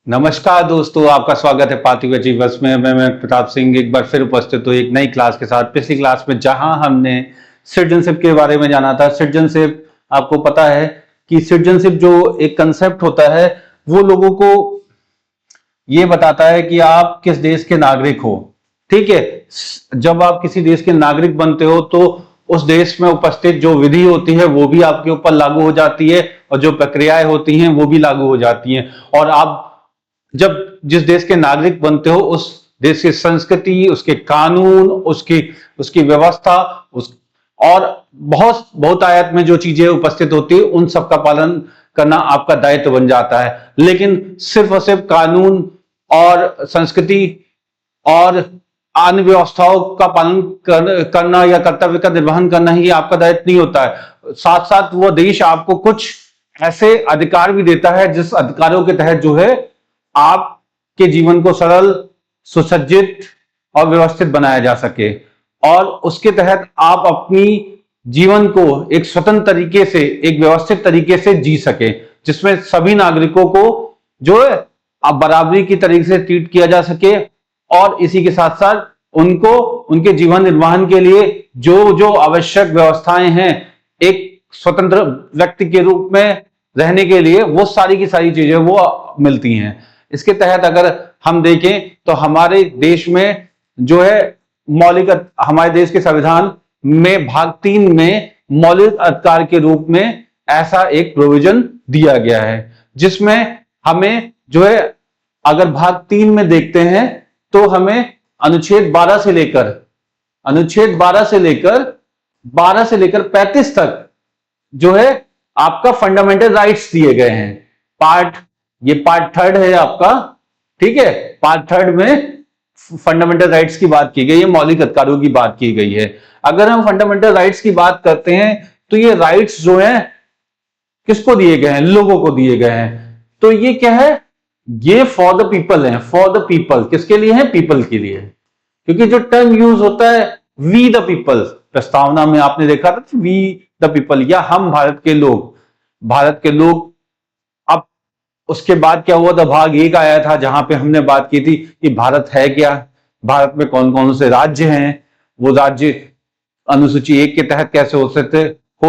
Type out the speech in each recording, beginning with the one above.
नमस्कार दोस्तों, आपका स्वागत है पार्थिव अचीवर्स में। मैं प्रताप सिंह एक बार फिर उपस्थित हूँ एक नई क्लास के साथ। पिछली क्लास में जहां हमने सिटीजनशिप के बारे में जाना था। सिटीजनशिप, आपको पता है कि सिटीजनशिप जो एक कंसेप्ट होता है वो लोगों को ये बताता है कि आप किस देश के नागरिक हो। ठीक है, जब आप किसी देश के नागरिक बनते हो तो उस देश में उपस्थित जो विधि होती है वो भी आपके ऊपर लागू हो जाती है और जो प्रक्रियाएं होती हैं वो भी लागू हो जाती हैं। और आप जब जिस देश के नागरिक बनते हो उस देश की संस्कृति, उसके कानून, उसकी उसकी व्यवस्था, उस और बहुत बहुत आयत में जो चीजें उपस्थित होती है उन सब का पालन करना आपका दायित्व बन जाता है। लेकिन सिर्फ और सिर्फ कानून और संस्कृति और अन्य व्यवस्थाओं का पालन करना या कर्तव्य का निर्वहन करना ही आपका दायित्व नहीं होता है। साथ साथ वो देश आपको कुछ ऐसे अधिकार भी देता है जिस अधिकारों के तहत जो है आपके जीवन को सरल, सुसज्जित और व्यवस्थित बनाया जा सके और उसके तहत आप अपनी जीवन को एक स्वतंत्र तरीके से, एक व्यवस्थित तरीके से जी सके, जिसमें सभी नागरिकों को जो है आप बराबरी की तरीके से ट्रीट किया जा सके और इसी के साथ साथ उनको उनके जीवन निर्वहन के लिए जो जो आवश्यक व्यवस्थाएं हैं, एक स्वतंत्र व्यक्ति के रूप में रहने के लिए वो सारी की सारी चीजें वो मिलती हैं। इसके तहत अगर हम देखें तो हमारे देश में जो है मौलिक, हमारे देश के संविधान में भाग 3 में मौलिक अधिकार के रूप में ऐसा एक प्रोविजन दिया गया है, जिसमें हमें जो है अगर भाग 3 में देखते हैं तो हमें अनुच्छेद 12 से लेकर 35 तक जो है आपका फंडामेंटल राइट्स दिए गए हैं। ये पार्ट 3 है आपका। ठीक है, पार्ट 3 में फंडामेंटल राइट्स की बात की गई है, मौलिक अधिकारों की बात की गई है। अगर हम फंडामेंटल राइट्स की बात करते हैं तो ये राइट्स जो है किसको दिए गए हैं? लोगों को दिए गए हैं। तो ये क्या है? ये फॉर द पीपल है। फॉर द पीपल किसके लिए है? पीपल के लिए। क्योंकि जो टर्म यूज होता है वी द पीपल, प्रस्तावना में आपने देखा था वी द पीपल या हम भारत के लोग। अब उसके बाद क्या हुआ था? भाग 1 आया था जहां पे हमने बात की थी कि भारत है क्या, भारत में कौन कौन से राज्य हैं, वो राज्य अनुसूची 1 के तहत कैसे हो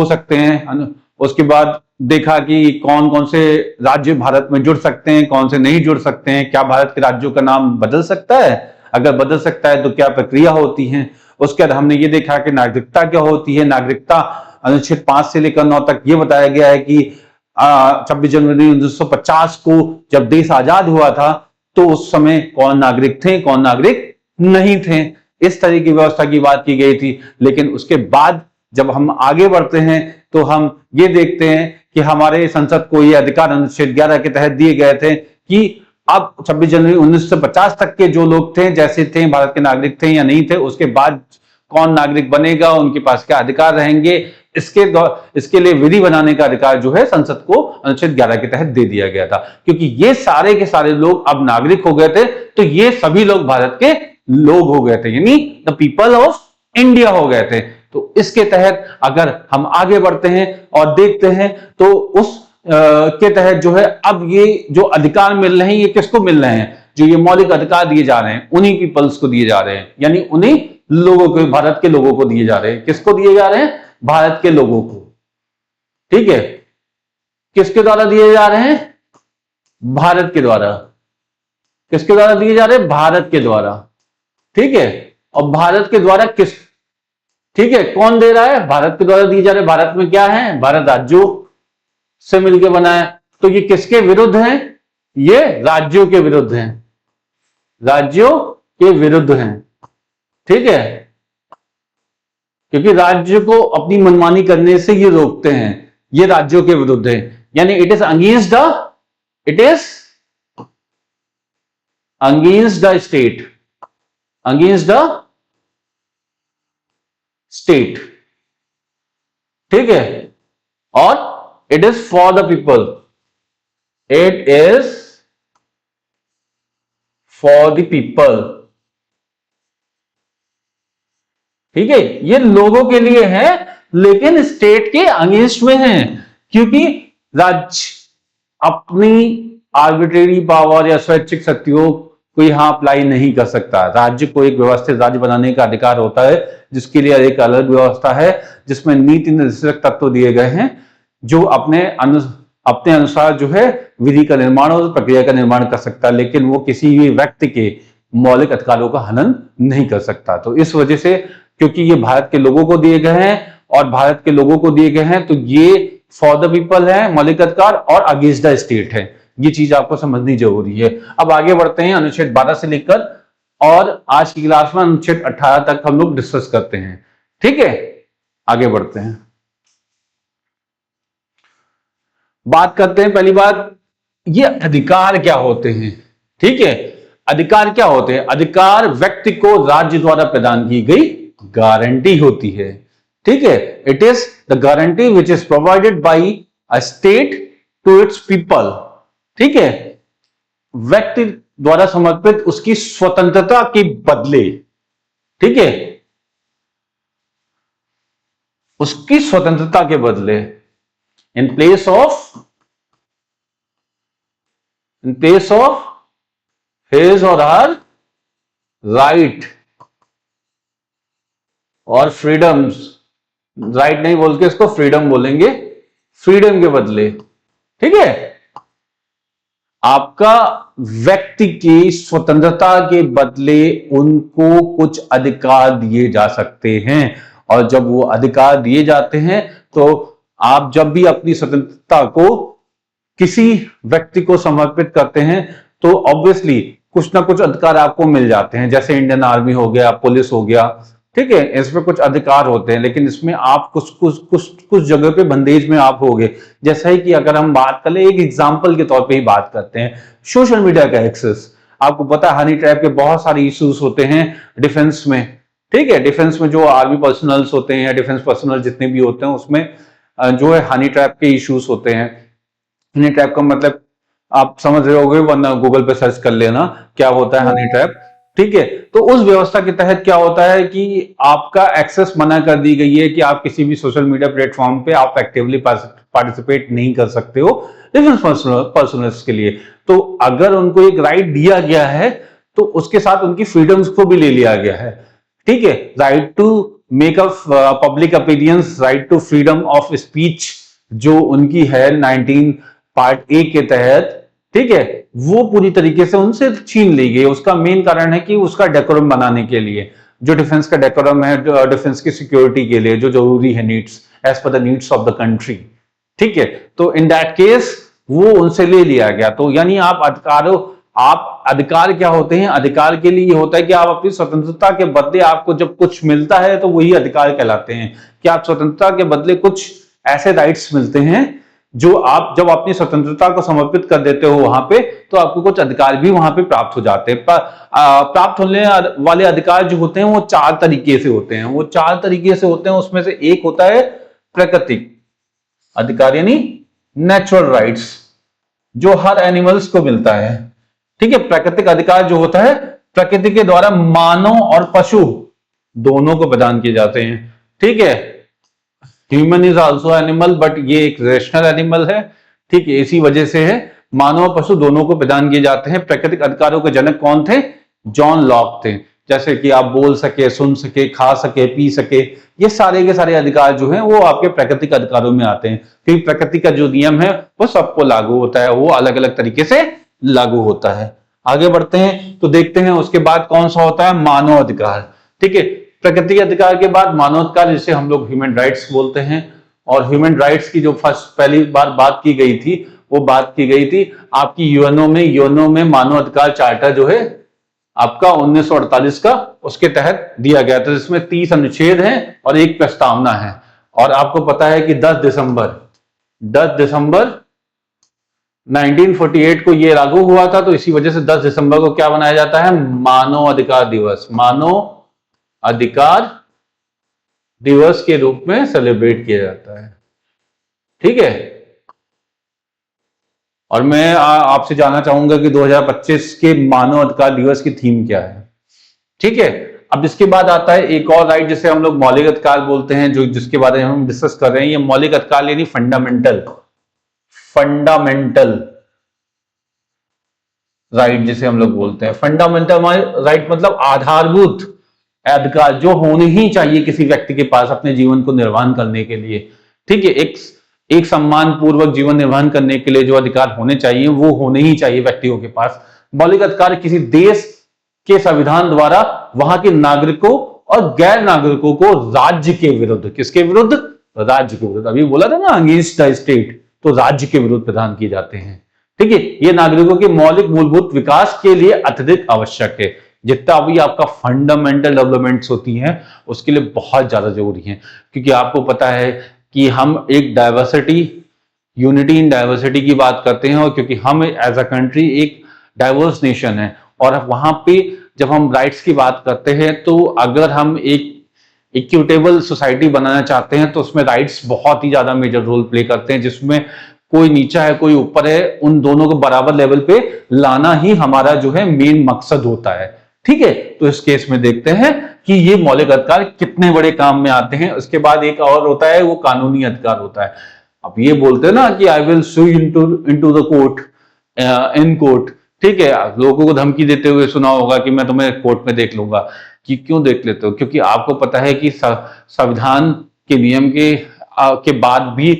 सकते हैं। उसके बाद देखा कि कौन कौन से राज्य भारत में जुड़ सकते हैं, कौन से नहीं जुड़ सकते हैं, क्या भारत के राज्यों का नाम बदल सकता है, अगर बदल सकता है तो क्या प्रक्रिया होती है। उसके बाद हमने ये देखा कि नागरिकता क्या होती है। नागरिकता अनुच्छेद 5 से लेकर 9 तक ये बताया गया है कि 26 जनवरी 1950 को जब देश आजाद हुआ था तो उस समय कौन नागरिक थे, कौन नागरिक नहीं थे, इस तरह की व्यवस्था की बात की गई थी। लेकिन उसके बाद जब हम आगे बढ़ते हैं तो हम ये देखते हैं कि हमारे संसद को ये अधिकार अनुच्छेद 11 के तहत दिए गए थे कि अब 26 जनवरी 1950 तक के जो लोग थे, जैसे थे, भारत के नागरिक थे या नहीं थे, उसके बाद कौन नागरिक बनेगा, उनके पास क्या अधिकार रहेंगे, इसके लिए विधि बनाने का अधिकार जो है संसद को अनुच्छेद 11 के तहत दे दिया गया था। क्योंकि ये सारे के सारे लोग अब नागरिक हो गए थे तो ये सभी लोग भारत के लोग हो गए थे, यानी द पीपल ऑफ इंडिया हो गए थे। तो इसके तहत अगर हम आगे बढ़ते हैं और देखते हैं तो उस के तहत जो है अब ये जो अधिकार मिल रहे हैं ये किसको मिल रहे हैं? जो ये मौलिक अधिकार दिए जा रहे हैं उन्हीं पीपल्स को दिए जा रहे हैं, यानी उन्हीं लोगों को, भारत के लोगों को दिए जा रहे हैं। किसको दिए जा रहे हैं? भारत के लोगों को। ठीक है, किसके द्वारा दिए जा रहे हैं? भारत के द्वारा। किसके द्वारा दिए जा रहे हैं? भारत के द्वारा। ठीक है, और भारत के द्वारा ठीक है, कौन दे रहा है? भारत के द्वारा दिए जा रहे हैं। भारत में क्या है? भारत राज्यों से मिलकर बना है। तो ये किसके विरुद्ध है? ये राज्यों के विरुद्ध है, राज्यों के विरुद्ध है। ठीक है, क्योंकि राज्य को अपनी मनमानी करने से ये रोकते हैं, ये राज्यों के विरुद्ध है, यानी it is against the state. ठीक है, और it is for the people, it is for the people. ठीक है, ये लोगों के लिए है लेकिन स्टेट के अगेंस्ट में है, क्योंकि राज्य अपनी आर्बिट्रेरी पावर या स्वैच्छिक शक्तियों को यहां अप्लाई नहीं कर सकता। राज्य को एक व्यवस्थित राज्य बनाने का अधिकार होता है, जिसके लिए एक अलग व्यवस्था है, जिसमें नीति निर्देशक तत्व दिए गए हैं, जो अपने अनुसार जो है विधि का निर्माण और प्रक्रिया का निर्माण कर सकता है, लेकिन वो किसी भी व्यक्ति के मौलिक अधिकारों का हनन नहीं कर सकता। तो इस वजह से, क्योंकि ये भारत के लोगों को दिए गए हैं और भारत के लोगों को दिए गए हैं, तो ये फॉर द पीपल है मौलिक अधिकार और अगेंस्ट द स्टेट है। ये चीज आपको समझनी जरूरी है। अब आगे बढ़ते हैं अनुच्छेद 12 से लेकर, और आज की क्लास में अनुच्छेद 18 तक हम लोग डिस्कस करते हैं। ठीक है, आगे बढ़ते हैं, बात करते हैं। पहली बात, ये अधिकार क्या होते हैं? ठीक है, अधिकार क्या होते हैं? अधिकार व्यक्ति को राज्य द्वारा प्रदान की गई गारंटी होती है। ठीक है, it is the guarantee which is provided by a state to its people. ठीक है, व्यक्ति द्वारा समर्पित उसकी स्वतंत्रता के बदले, ठीक है, उसकी स्वतंत्रता के बदले, इन प्लेस ऑफ हिज और हर राइट और फ्रीडम्स, राइट नहीं बोल के इसको फ्रीडम बोलेंगे, फ्रीडम के बदले। ठीक है, आपका व्यक्ति की स्वतंत्रता के बदले उनको कुछ अधिकार दिए जा सकते हैं, और जब वो अधिकार दिए जाते हैं तो आप जब भी अपनी स्वतंत्रता को किसी व्यक्ति को समर्पित करते हैं तो ऑब्वियसली कुछ ना कुछ अधिकार आपको मिल जाते हैं, जैसे इंडियन आर्मी हो गया, पुलिस हो गया। ठीक है, इसमें कुछ अधिकार होते हैं, लेकिन इसमें आप कुछ जगह पे बंदेज में आप होगे। जैसा ही कि अगर हम बात करें, एक एग्जांपल के तौर पे ही बात करते हैं, सोशल मीडिया का एक्सेस। आपको पता है हनी ट्रैप के बहुत सारे इश्यूज होते हैं डिफेंस में। ठीक है, डिफेंस में जो आर्मी पर्सनल्स होते हैं या डिफेंस पर्सनल जितने भी होते हैं, उसमें जो है हनी ट्रैप के इश्यूज होते हैं। हनी ट्रैप का मतलब आप समझ रहे होगे, वरना गूगल पे सर्च कर लेना क्या होता है हनी ट्रैप। ठीक है, तो उस व्यवस्था के तहत क्या होता है कि आपका एक्सेस मना कर दी गई है कि आप किसी भी सोशल मीडिया प्लेटफॉर्म पे आप एक्टिवली पार्टिसिपेट नहीं कर सकते हो डिफेंस पर्सनल्स के लिए। तो अगर उनको एक राइट दिया गया है तो उसके साथ उनकी फ्रीडम्स को भी ले लिया गया है। ठीक है, right to make a public appearance, right to freedom of speech जो उनकी है 19 पार्ट ए के तहत, ठीक है, वो पूरी तरीके से उनसे छीन ली गई। उसका मेन कारण है कि उसका डेकोरम बनाने के लिए, जो डिफेंस का डेकोरम है, डिफेंस की सिक्योरिटी के लिए जो जरूरी है, needs as per the needs of the country. ठीक है, तो इन दैट केस वो उनसे ले लिया गया। तो यानी आप अधिकार क्या होते हैं? अधिकार के लिए ये होता है कि आप अपनी स्वतंत्रता के बदले आपको जब कुछ मिलता है तो वही अधिकार कहलाते हैं, कि आप स्वतंत्रता के बदले कुछ ऐसे राइट्स मिलते हैं जो आप जब अपनी स्वतंत्रता को समर्पित कर देते हो वहां पे, तो आपको कुछ अधिकार भी वहां पे प्राप्त हो जाते हैं। प्राप्त होने वाले अधिकार जो होते हैं वो 4 तरीके से होते हैं। वो 4 तरीके से होते हैं, उसमें से एक होता है प्राकृतिक अधिकार, यानी नेचुरल राइट्स, जो हर एनिमल्स को मिलता है। ठीक है, प्राकृतिक अधिकार जो होता है प्रकृति के द्वारा मानव और पशु दोनों को प्रदान किए जाते हैं। ठीक है, human is also animal, but ये एक रेशनल एनिमल है। ठीक है, इसी वजह से है मानव और पशु दोनों को प्रदान किए जाते हैं। प्राकृतिक अधिकारों के जनक कौन थे? जॉन लॉक थे। जैसे कि आप बोल सके, सुन सके, खा सके, पी सके, ये सारे के सारे अधिकार जो हैं वो आपके प्राकृतिक अधिकारों में आते हैं। क्योंकि प्रकृति का जो नियम है वो सबको लागू होता है, वो अलग अलग तरीके से लागू होता है। आगे बढ़ते हैं तो देखते हैं उसके बाद कौन सा होता है? मानव अधिकार। ठीक है, प्रकृति अधिकार के बाद मानव अधिकार, जिसे हम लोग ह्यूमन राइट्स बोलते हैं। और ह्यूमन राइट्स की जो पहली बार बात की गई थी, वो बात की गई थी आपकी यूएनओ में मानव अधिकार चार्टर जो है आपका 1948 का, उसके तहत दिया गया था, जिसमें 30 अनुच्छेद हैं और एक प्रस्तावना है। और आपको पता है कि 10 दिसंबर 1948 को ये लागू हुआ था, तो इसी वजह से 10 दिसंबर को क्या बनाया जाता है? मानव अधिकार दिवस, मानव अधिकार दिवस के रूप में सेलिब्रेट किया जाता है। ठीक है, और मैं आपसे जानना चाहूंगा कि 2025 के मानव अधिकार दिवस की थीम क्या है। ठीक है, अब इसके बाद आता है एक और राइट, जिसे हम लोग मौलिक अधिकार बोलते हैं, जो जिसके बारे में हम डिस्कस कर रहे हैं। ये मौलिक अधिकार यानी फंडामेंटल। राइट जिसे हम लोग बोलते हैं। फंडामेंटल राइट मतलब आधारभूत अधिकार जो होने ही चाहिए किसी व्यक्ति के पास अपने जीवन को निर्वाहन करने के लिए। ठीक है, एक सम्मान पूर्वक जीवन निर्वाहन करने के लिए जो अधिकार होने चाहिए वो होने ही चाहिए व्यक्तियों के पास। मौलिक अधिकार किसी देश के संविधान द्वारा वहां के नागरिकों और गैर नागरिकों को राज्य के विरुद्ध, किसके विरुद्ध? राज्य के विरुद्ध। अभी बोला था ना अगेंस्ट द स्टेट, तो राज्य के विरुद्ध प्रदान किए जाते हैं। ठीक है, ये नागरिकों के मौलिक मूलभूत विकास के लिए अत्यधिक आवश्यक है। जितना भी आपका फंडामेंटल डेवलपमेंट्स होती हैं उसके लिए बहुत ज्यादा जरूरी है, क्योंकि आपको पता है कि हम एक डाइवर्सिटी, यूनिटी इन डाइवर्सिटी की बात करते हैं, और क्योंकि हम एज अ कंट्री एक डाइवर्स नेशन है, और वहां पे जब हम राइट्स की बात करते हैं तो अगर हम एक इक्विटेबल सोसाइटी बनाना चाहते हैं तो उसमें राइट्स बहुत ही ज्यादा मेजर रोल प्ले करते हैं, जिसमें कोई नीचा है कोई ऊपर है, उन दोनों को बराबर लेवल पे लाना ही हमारा जो है मेन मकसद होता है। ठीक है, तो इस केस में देखते हैं कि ये मौलिक अधिकार कितने बड़े काम में आते हैं। उसके बाद एक और होता है, वो कानूनी अधिकार होता है। अब ये बोलते हैं ना कि I will sue into the court, in court. ठीक है, लोगों को धमकी देते हुए सुना होगा कि मैं तुम्हें कोर्ट में देख लूंगा। कि क्यों देख लेते हो? क्योंकि आपको पता है कि संविधान के नियम के बाद भी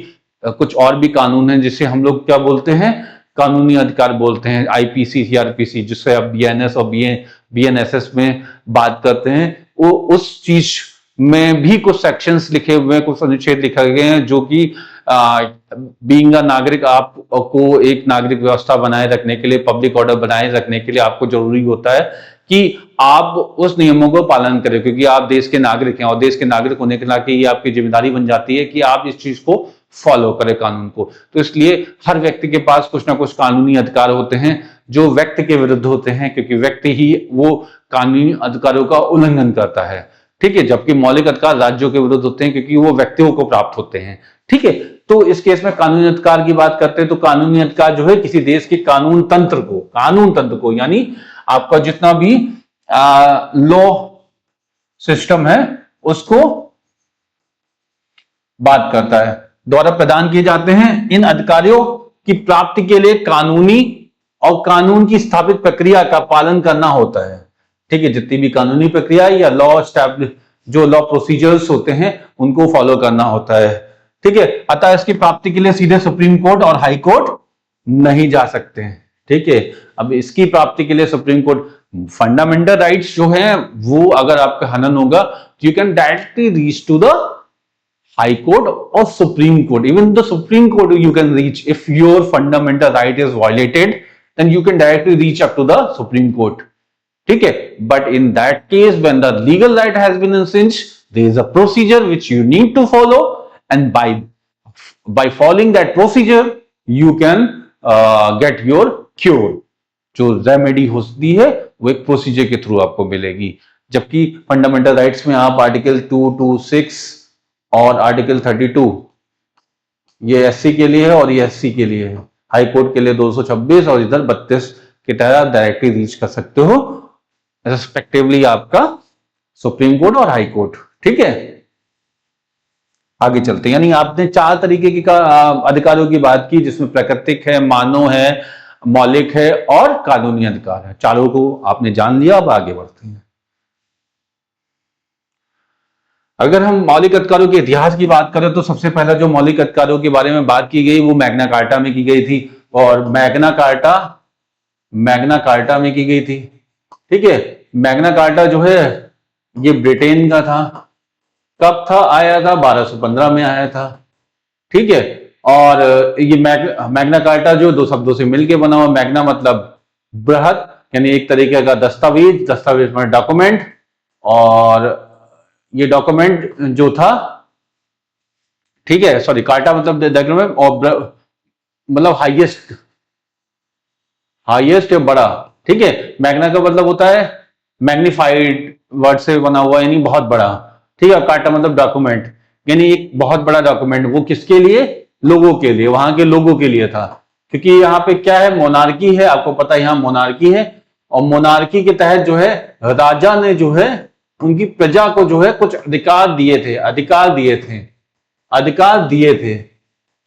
कुछ और भी कानून हैं जिसे हम लोग क्या बोलते हैं? कानूनी अधिकार बोलते हैं, आईपीसी, सीआरपीसी, जिससे अब बीएनएस और बीएनएसएस में बात करते हैं। वो उस चीज में भी कुछ सेक्शंस लिखे हुए हैं, कुछ अनुच्छेद लिखे गए हैं जो कि बीइंग अ नागरिक आपको एक नागरिक व्यवस्था बनाए रखने के लिए, पब्लिक ऑर्डर बनाए रखने के लिए आपको जरूरी होता है कि आप उस नियमों को पालन करें, क्योंकि आप देश के नागरिक हैं और देश के नागरिक होने के नाते ये आपकी जिम्मेदारी बन जाती है कि आप इस चीज को फॉलो करें, कानून को। तो इसलिए हर व्यक्ति के पास कुछ ना कुछ कानूनी अधिकार होते हैं जो व्यक्ति के विरुद्ध होते हैं, क्योंकि व्यक्ति ही वो कानूनी अधिकारों का उल्लंघन करता है। ठीक है, जबकि मौलिक अधिकार राज्यों के विरुद्ध होते हैं क्योंकि वो व्यक्तियों को प्राप्त होते हैं। ठीक है, तो इस केस में कानूनी अधिकार की बात करते हैं तो कानूनी अधिकार जो है किसी देश के कानून तंत्र को यानी आपका जितना भी लॉ सिस्टम है उसको बात करता है, द्वारा प्रदान किए जाते हैं। इन अधिकारों की प्राप्ति के लिए कानूनी और कानून की स्थापित प्रक्रिया का पालन करना होता है। ठीक है, जितनी भी कानूनी प्रक्रिया या जो लॉ प्रोसीजर्स होते हैं उनको फॉलो करना होता है। ठीक है, अतः इसकी प्राप्ति के लिए सीधे सुप्रीम कोर्ट और हाई कोर्ट नहीं जा सकते हैं। ठीक है, अब इसकी प्राप्ति के लिए सुप्रीम कोर्ट, फंडामेंटल राइट्स जो हैं वो अगर आपका हनन होगा you can directly reach to the High Court और Supreme Court. Even the Supreme Court you can reach if your fundamental right is violated, then you can directly reach up to the Supreme Court. ठीक है, but in that case when the legal right has been infringed, there is a procedure which you need to follow, and by following that procedure you can get your cure। जो remedy होती है वो एक procedure के through आपको मिलेगी। जबकि fundamental rights में आप आर्टिकल 226 और आर्टिकल 32, ये एससी के लिए है और ये एससी के लिए है, हाई कोर्ट के लिए 226 और इधर 32 के तहत डायरेक्टली रीच कर सकते हो रेस्पेक्टिवली आपका सुप्रीम कोर्ट और हाई कोर्ट। ठीक है, आगे चलते हैं। यानी आपने 4 तरीके की अधिकारों की बात की, जिसमें प्राकृतिक है, मानव है, मौलिक है और कानूनी अधिकार है। चारों को आपने जान लिया, अब आगे बढ़ते हैं। अगर हम मौलिक अधिकारों के इतिहास की बात करें तो सबसे पहला जो मौलिक अधिकारों के बारे में बात की गई वो मैग्ना कार्टा में की गई थी, और मैग्ना कार्टा में की गई थी। ठीक है, मैग्ना कार्टा जो है ये ब्रिटेन का था। कब था? आया था 1215 में आया था। ठीक है, और ये मैग्ना कार्टा जो 2 शब्दों से मिलकर बना हुआ, मैग्ना मतलब बृहद, यानी एक तरीके का दस्तावेज मतलब डॉक्यूमेंट, और ये डॉक्यूमेंट जो था, ठीक है, सॉरी, कार्टा मतलब डॉक्यूमेंट, और मतलब हाईएस्ट या बड़ा। ठीक है, मैग्ना का मतलब होता है मैग्निफाइड वर्ड से बना हुआ, यानी बहुत बड़ा। ठीक है, कार्टा मतलब डॉक्यूमेंट, यानी एक बहुत बड़ा डॉक्यूमेंट। वो किसके लिए? लोगों के लिए, वहां के लोगों के लिए था। क्योंकि यहाँ पे क्या है, मोनार्की है, आपको पता है यहाँ मोनार्की है, और मोनार्की के तहत जो है राजा ने जो है उनकी प्रजा को जो है कुछ अधिकार दिए थे।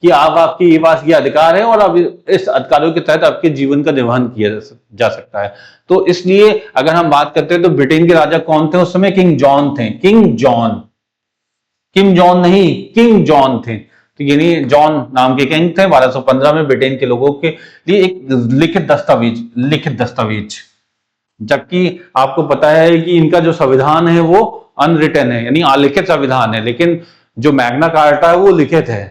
कि आप आपकी ये पास ये अधिकार है और अब इस अधिकारों के तहत आपके जीवन का निर्वहन किया जा सकता है। तो इसलिए अगर हम बात करते हैं तो ब्रिटेन के राजा कौन थे उस समय? किंग जॉन थे। किंग जॉन, किम जॉन नहीं, किंग जॉन थे। तो यानी जॉन नाम के किंग थे। 1215 में ब्रिटेन के लोगों के लिए एक लिखित दस्तावेज, जबकि आपको पता है कि इनका जो संविधान है वो अनरिटन है, यानी अलिखित संविधान है, लेकिन जो मैग्ना कार्टा है वो लिखित है,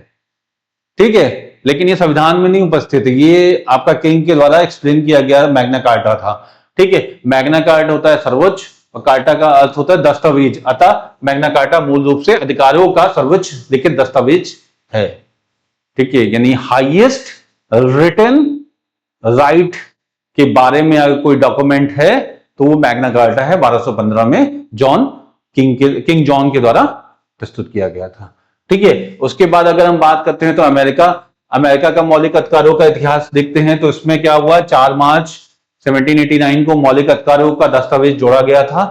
ठीक है, लेकिन ये संविधान में नहीं उपस्थित है। ये आपका किंग के द्वारा एक्सप्लेन किया गया मैग्ना कार्टा था, ठीक है। मैग्ना कार्टा होता है सर्वोच्च और कार्टा का अर्थ होता है दस्तावेज, अतः मैग्ना कार्टा मूल रूप से अधिकारों का सर्वोच्च लिखित दस्तावेज है, ठीक है। यानी हाईएस्ट रिटन राइट के बारे में अगर कोई डॉक्यूमेंट है तो वो मैग्ना कार्टा है। 1215 में किंग जॉन के द्वारा प्रस्तुत किया गया था, ठीक है। उसके बाद अगर हम बात करते हैं तो अमेरिका का मौलिक अधिकारों का इतिहास देखते हैं तो इसमें क्या हुआ? 4 मार्च 1789 को मौलिक अधिकारों का दस्तावेज जोड़ा गया था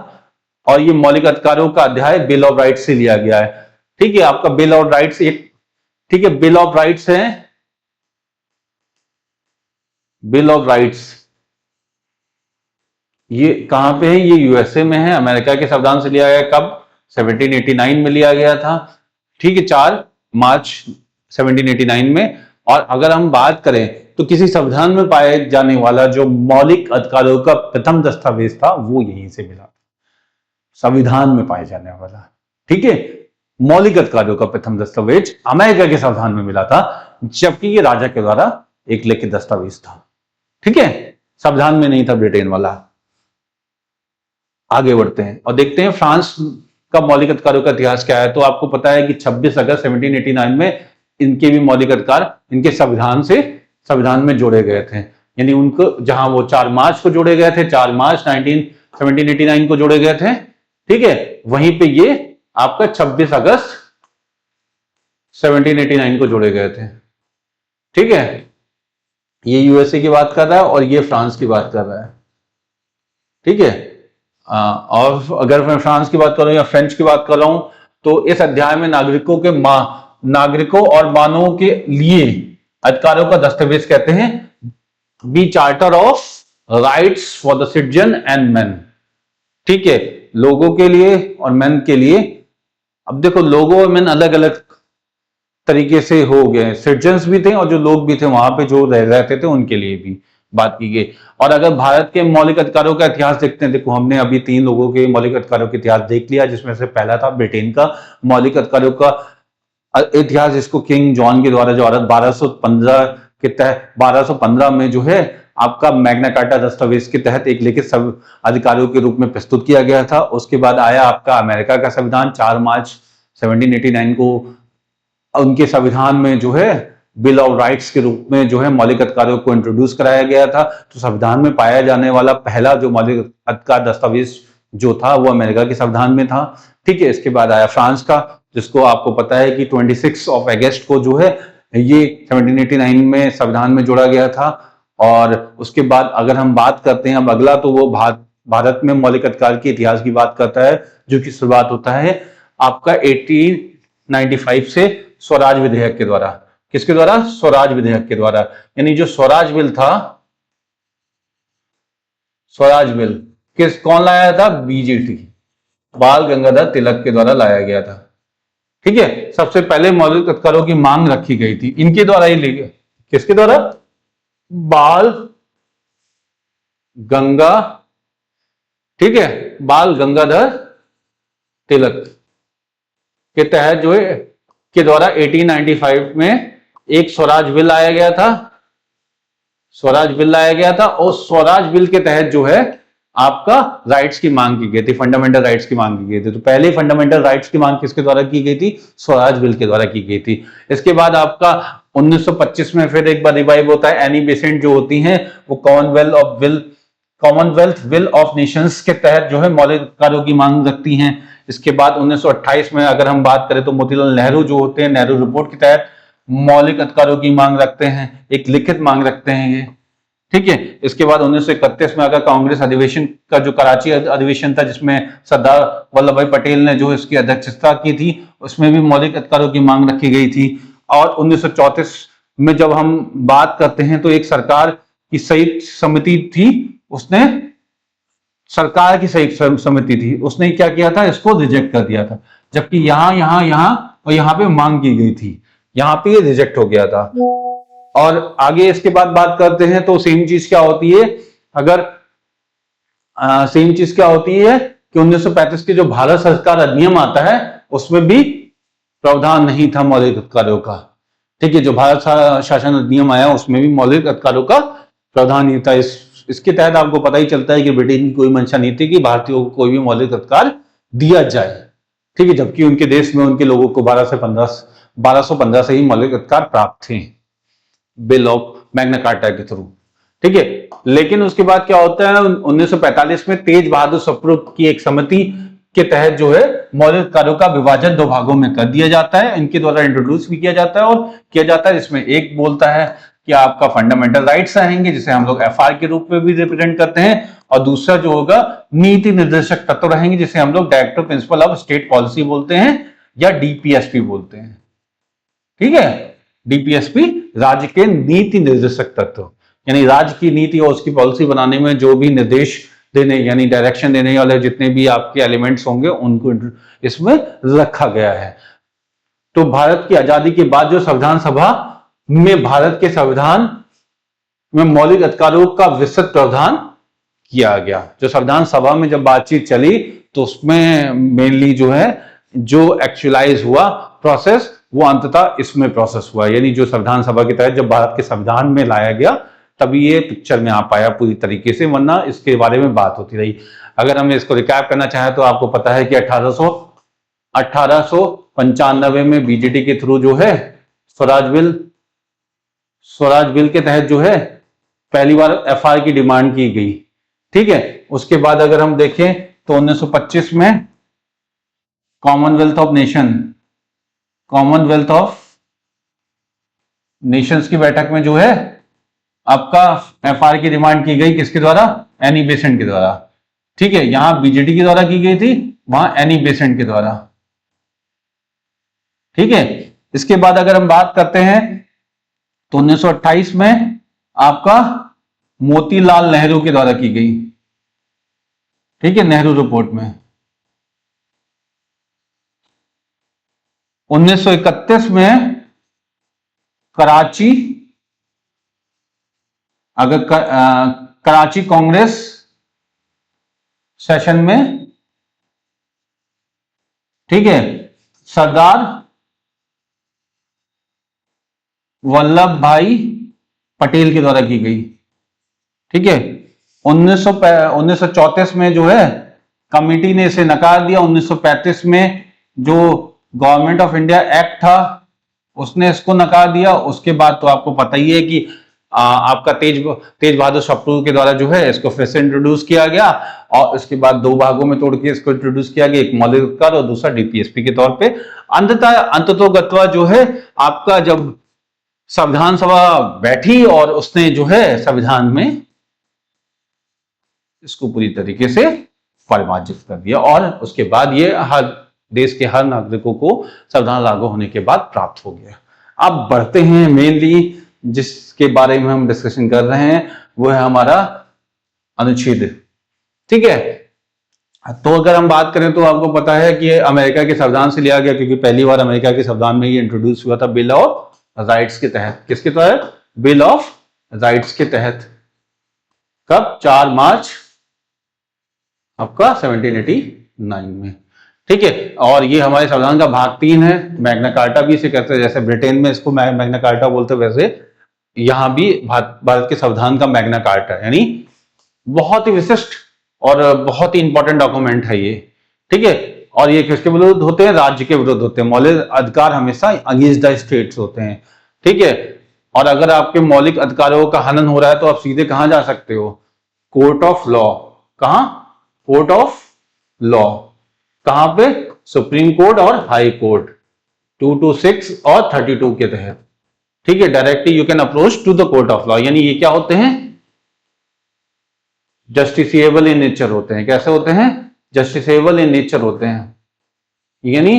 और ये मौलिक अधिकारों का अध्याय बिल ऑफ राइट्स से लिया गया है, ठीक है। आपका बिल ऑफ राइट्स एक, ठीक है, बिल ऑफ राइट्स है, बिल ऑफ राइट्स ये कहां पे है? ये यूएसए में है। अमेरिका के संविधान से लिया गया, कब? 1789 में लिया गया था, ठीक है, 4 मार्च 1789 में। और अगर हम बात करें तो किसी संविधान में पाए जाने वाला जो मौलिक अधिकारों का प्रथम दस्तावेज था वो यहीं से मिला, संविधान में पाए जाने वाला, ठीक है। मौलिक अधिकारों का प्रथम दस्तावेज अमेरिका के संविधान में मिला था, जबकि ये राजा के द्वारा एक लिखित दस्तावेज था, ठीक है, संविधान में नहीं था ब्रिटेन वाला। आगे बढ़ते हैं और देखते हैं फ्रांस का मौलिक अधिकारों का इतिहास क्या है। तो आपको पता है कि 26 अगस्त 1789 में इनके भी मौलिक अधिकार इनके संविधान में जोड़े गए थे, यानी उनको जहां वो 4 मार्च को जोड़े गए थे, 4 मार्च 1789 को जोड़े गए थे, ठीक है, वहीं पे ये आपका 26 अगस्त 1789 को जोड़े गए थे, ठीक है। ये यूएसए की बात कर रहा है और ये फ्रांस की बात कर रहा है, ठीक है। और अगर मैं फ्रांस की बात कर रहा हूं या फ्रेंच की बात कर रहा हूं तो इस अध्याय में नागरिकों और मानवों के लिए अधिकारों का दस्तावेज कहते हैं be charter of rights for the citizen and man, ठीक है, लोगों के लिए और मैन के लिए। अब देखो लोगों और मैन अलग अलग तरीके से हो गए, सिटीजन्स भी थे और जो लोग भी थे वहां पे जो रहते थे उनके लिए भी बात की गई। और अगर भारत के मौलिक अधिकारों का इतिहास देखते हैं, देखो हमने अभी 3 लोगों के मौलिक अधिकारों का इतिहास देख लिया, जिसमें से पहला था ब्रिटेन का मौलिक अधिकारों का इतिहास, जिसको किंग जॉन के द्वारा जो 1215 के तहत 1215 में जो है आपका मैग्ना कार्टा दस्तावेज के तहत एक लिखित अधिकारों के रूप में प्रस्तुत किया गया था। उसके बाद आया आपका अमेरिका का संविधान 4 मार्च 1789 को, उनके संविधान में जो है बिल ऑफ राइट्स के रूप में जो है मौलिक अधिकारों को इंट्रोड्यूस कराया गया था। तो संविधान में पाया जाने वाला पहला जो मौलिक अधिकार दस्तावेज जो था वो अमेरिका के संविधान में था, ठीक है। इसके बाद आया फ्रांस का, जिसको आपको पता है कि 26 अगस्त को जो है ये 1789 में संविधान में जोड़ा गया था। और उसके बाद अगर हम बात करते हैं अब अगला, तो वो भारत में मौलिक अधिकार के इतिहास की बात करता है, जो कि शुरुआत होता है आपका 1895 से स्वराज विधेयक के द्वारा। किसके द्वारा? स्वराज विधेयक के द्वारा। यानी जो स्वराज बिल था, स्वराज बिल कौन लाया था? बीजेटी, बाल गंगाधर तिलक के द्वारा लाया गया था, ठीक है। सबसे पहले मौलिक अधिकारों की मांग रखी गई थी इनके द्वारा ही ली गई। किसके द्वारा? बाल गंगा, ठीक है, बाल गंगाधर तिलक के तहत जो है के द्वारा 1895 में एक स्वराज बिल लाया गया था, स्वराज बिल लाया गया था। और स्वराज बिल के तहत जो है आपका राइट्स की मांग की गई थी, फंडामेंटल राइट्स की मांग की गई थी। तो पहले फंडामेंटल राइट्स की मांग किसके द्वारा की गई थी? स्वराज बिल के द्वारा की गई थी। इसके बाद आपका 1925 में फिर एक बार रिवाइव होता है। एनी बेसेंट जो होती हैं वो कॉमनवेल्थ विल ऑफ नेशंस के तहत जो है मौलिक अधिकारों की मांग रखती हैं। इसके बाद 1928 में अगर हम बात करें तो मोतीलाल नेहरू जो होते हैं, नेहरू रिपोर्ट के तहत मौलिक अधिकारों की मांग रखते हैं, एक लिखित मांग रखते हैं ये, ठीक है। इसके बाद 1931 में अगर कांग्रेस अधिवेशन का जो कराची अधिवेशन था, जिसमें सरदार वल्लभ भाई पटेल ने जो इसकी अध्यक्षता की थी, उसमें भी मौलिक अधिकारों की मांग रखी गई थी। और 1934 में जब हम बात करते हैं तो एक सरकार की संयुक्त समिति थी, उसने सरकार की संयुक्त समिति थी, उसने क्या किया था, इसको रिजेक्ट कर दिया था। जबकि यहां और यहां पे मांग की गई थी, यहां पे ये रिजेक्ट हो गया था। और आगे इसके बाद बात करते हैं तो सेम चीज क्या होती है, अगर सेम चीज क्या होती है कि 1935 के जो भारत सरकार अधिनियम आता है उसमें भी प्रावधान नहीं था मौलिक अधिकारों का। ठीक है, जो भारत शासन अधिनियम आया उसमें भी मौलिक अधिकारों का प्रावधान नहीं था। इसके तहत आपको पता ही चलता है कि ब्रिटेन की कोई मंशा नहीं थी कि भारतीयों को कोई भी मौलिक अधिकार दिया जाए। ठीक है, जबकि उनके देश में उनके लोगों को 1215 से ही मौलिक अधिकार प्राप्त थे बिल ऑफ मैग्ना कार्टा के थ्रू। ठीक है, लेकिन उसके बाद क्या होता है, 1945 में तेज बहादुर सप्रू की एक समिति के तहत जो है मौलिक अधिकारों का विभाजन दो भागों में कर दिया जाता है, इनके द्वारा इंट्रोड्यूस भी किया जाता है और किया जाता है, जिसमें एक बोलता है कि आपका फंडामेंटल राइट्स आएंगे जिसे हम लोग एफआर के रूप में भी रिप्रेजेंट करते हैं, और दूसरा जो होगा नीति निर्देशक तत्व रहेंगे जिसे हम लोग directive principle of state policy बोलते हैं या डीपीएसपी बोलते हैं। ठीक है, डीपीएसपी राज्य के नीति निर्देशक तत्व, यानी राज्य की नीति और उसकी पॉलिसी बनाने में जो भी निर्देश देने यानी डायरेक्शन देने वाले जितने भी आपके एलिमेंट्स होंगे उनको इसमें रखा गया है। तो भारत की आजादी के बाद जो संविधान सभा में भारत के संविधान में मौलिक अधिकारों का विस्तृत प्रावधान किया गया। जो संविधान सभा में जब बातचीत चली तो उसमें मेनली जो है जो एक्चुअलाइज हुआ प्रोसेस वो अंततः इसमें प्रोसेस हुआ, यानी जो संविधान सभा के तहत जब भारत के संविधान में लाया गया तभी ये पिक्चर में आ पाया पूरी तरीके से, वरना इसके बारे में बात होती रही। अगर हम इसको रिकैप करना चाहें तो आपको पता है कि 1895 में बीजेटी के थ्रू जो है स्वराज बिल के तहत जो है पहली बार एफआर की डिमांड की गई। ठीक है, उसके बाद अगर हम देखें तो 1925 में कॉमनवेल्थ ऑफ नेशंस की बैठक में जो है आपका एफआर की डिमांड की गई, किसके द्वारा, एनी बेसेंट के द्वारा। ठीक है, यहां बीजेटी के द्वारा की गई थी, वहां एनी बेसेंट के द्वारा। ठीक है, इसके बाद अगर हम बात करते हैं तो 1928 में आपका मोतीलाल नेहरू के द्वारा की गई। ठीक है, नेहरू रिपोर्ट में 1931 में कराची कांग्रेस सेशन में, ठीक है, सरदार वल्लभ भाई पटेल के द्वारा की गई। ठीक है, 1934 में जो है कमिटी ने इसे नकार दिया। 1935 में जो गवर्नमेंट ऑफ इंडिया एक्ट था उसने इसको नकार दिया। उसके बाद तो आपको पता ही है कि आपका तेज बहादुर सप्रू के द्वारा जो है इसको फिर से इंट्रोड्यूस किया गया और इसके बाद दो भागों में तोड़ के इसको इंट्रोड्यूस किया गया, एक मौलिक अधिकार और दूसरा डीपीएसपी के तौर पे। अंततोगत्वा जो है आपका जब संविधान सभा बैठी और उसने जो है संविधान में इसको पूरी तरीके से परिमार्जित कर दिया और उसके बाद ये हर देश के हर नागरिकों को संविधान लागू होने के बाद प्राप्त हो गया। अब बढ़ते हैं मेनली जिसके बारे में हम डिस्कशन कर रहे हैं वो है हमारा अनुच्छेद। ठीक है, तो अगर हम बात करें तो आपको पता है कि अमेरिका के संविधान से लिया गया, क्योंकि पहली बार अमेरिका के संविधान में ये इंट्रोड्यूस हुआ था बिल ऑफ राइट्स के तहत। किसके तहत? बिल ऑफ राइट्स के तहत। कब? 4 मार्च आपका 1789 में। ठीक है, और ये हमारे संविधान का भाग 3 है। मैग्ना कार्टा भी इसे कहते हैं, जैसे ब्रिटेन में इसको मैग्ना कार्टा बोलते हैं वैसे यहां भी भारत के संविधान का मैग्ना कार्टा, यानी बहुत ही विशिष्ट और बहुत ही इंपॉर्टेंट डॉक्यूमेंट है ये। ठीक है, और ये किसके विरुद्ध होते हैं? राज्य के विरुद्ध होते हैं। मौलिक अधिकार हमेशा अगेंस्ट द स्टेट्स होते हैं। ठीक है, और अगर आपके मौलिक अधिकारों का हनन हो रहा है तो आप सीधे कहां जा सकते हो? Court of law. कहां? Court of law. कहां पे? सुप्रीम कोर्ट और हाई कोर्ट 226 और 32 के तहत। ठीक है, directly you can approach to the court of law. यानी ये क्या होते हैं? जस्टिसेबल इन नेचर होते हैं। कैसे होते हैं? जस्टिसेबल इन नेचर होते हैं, यानी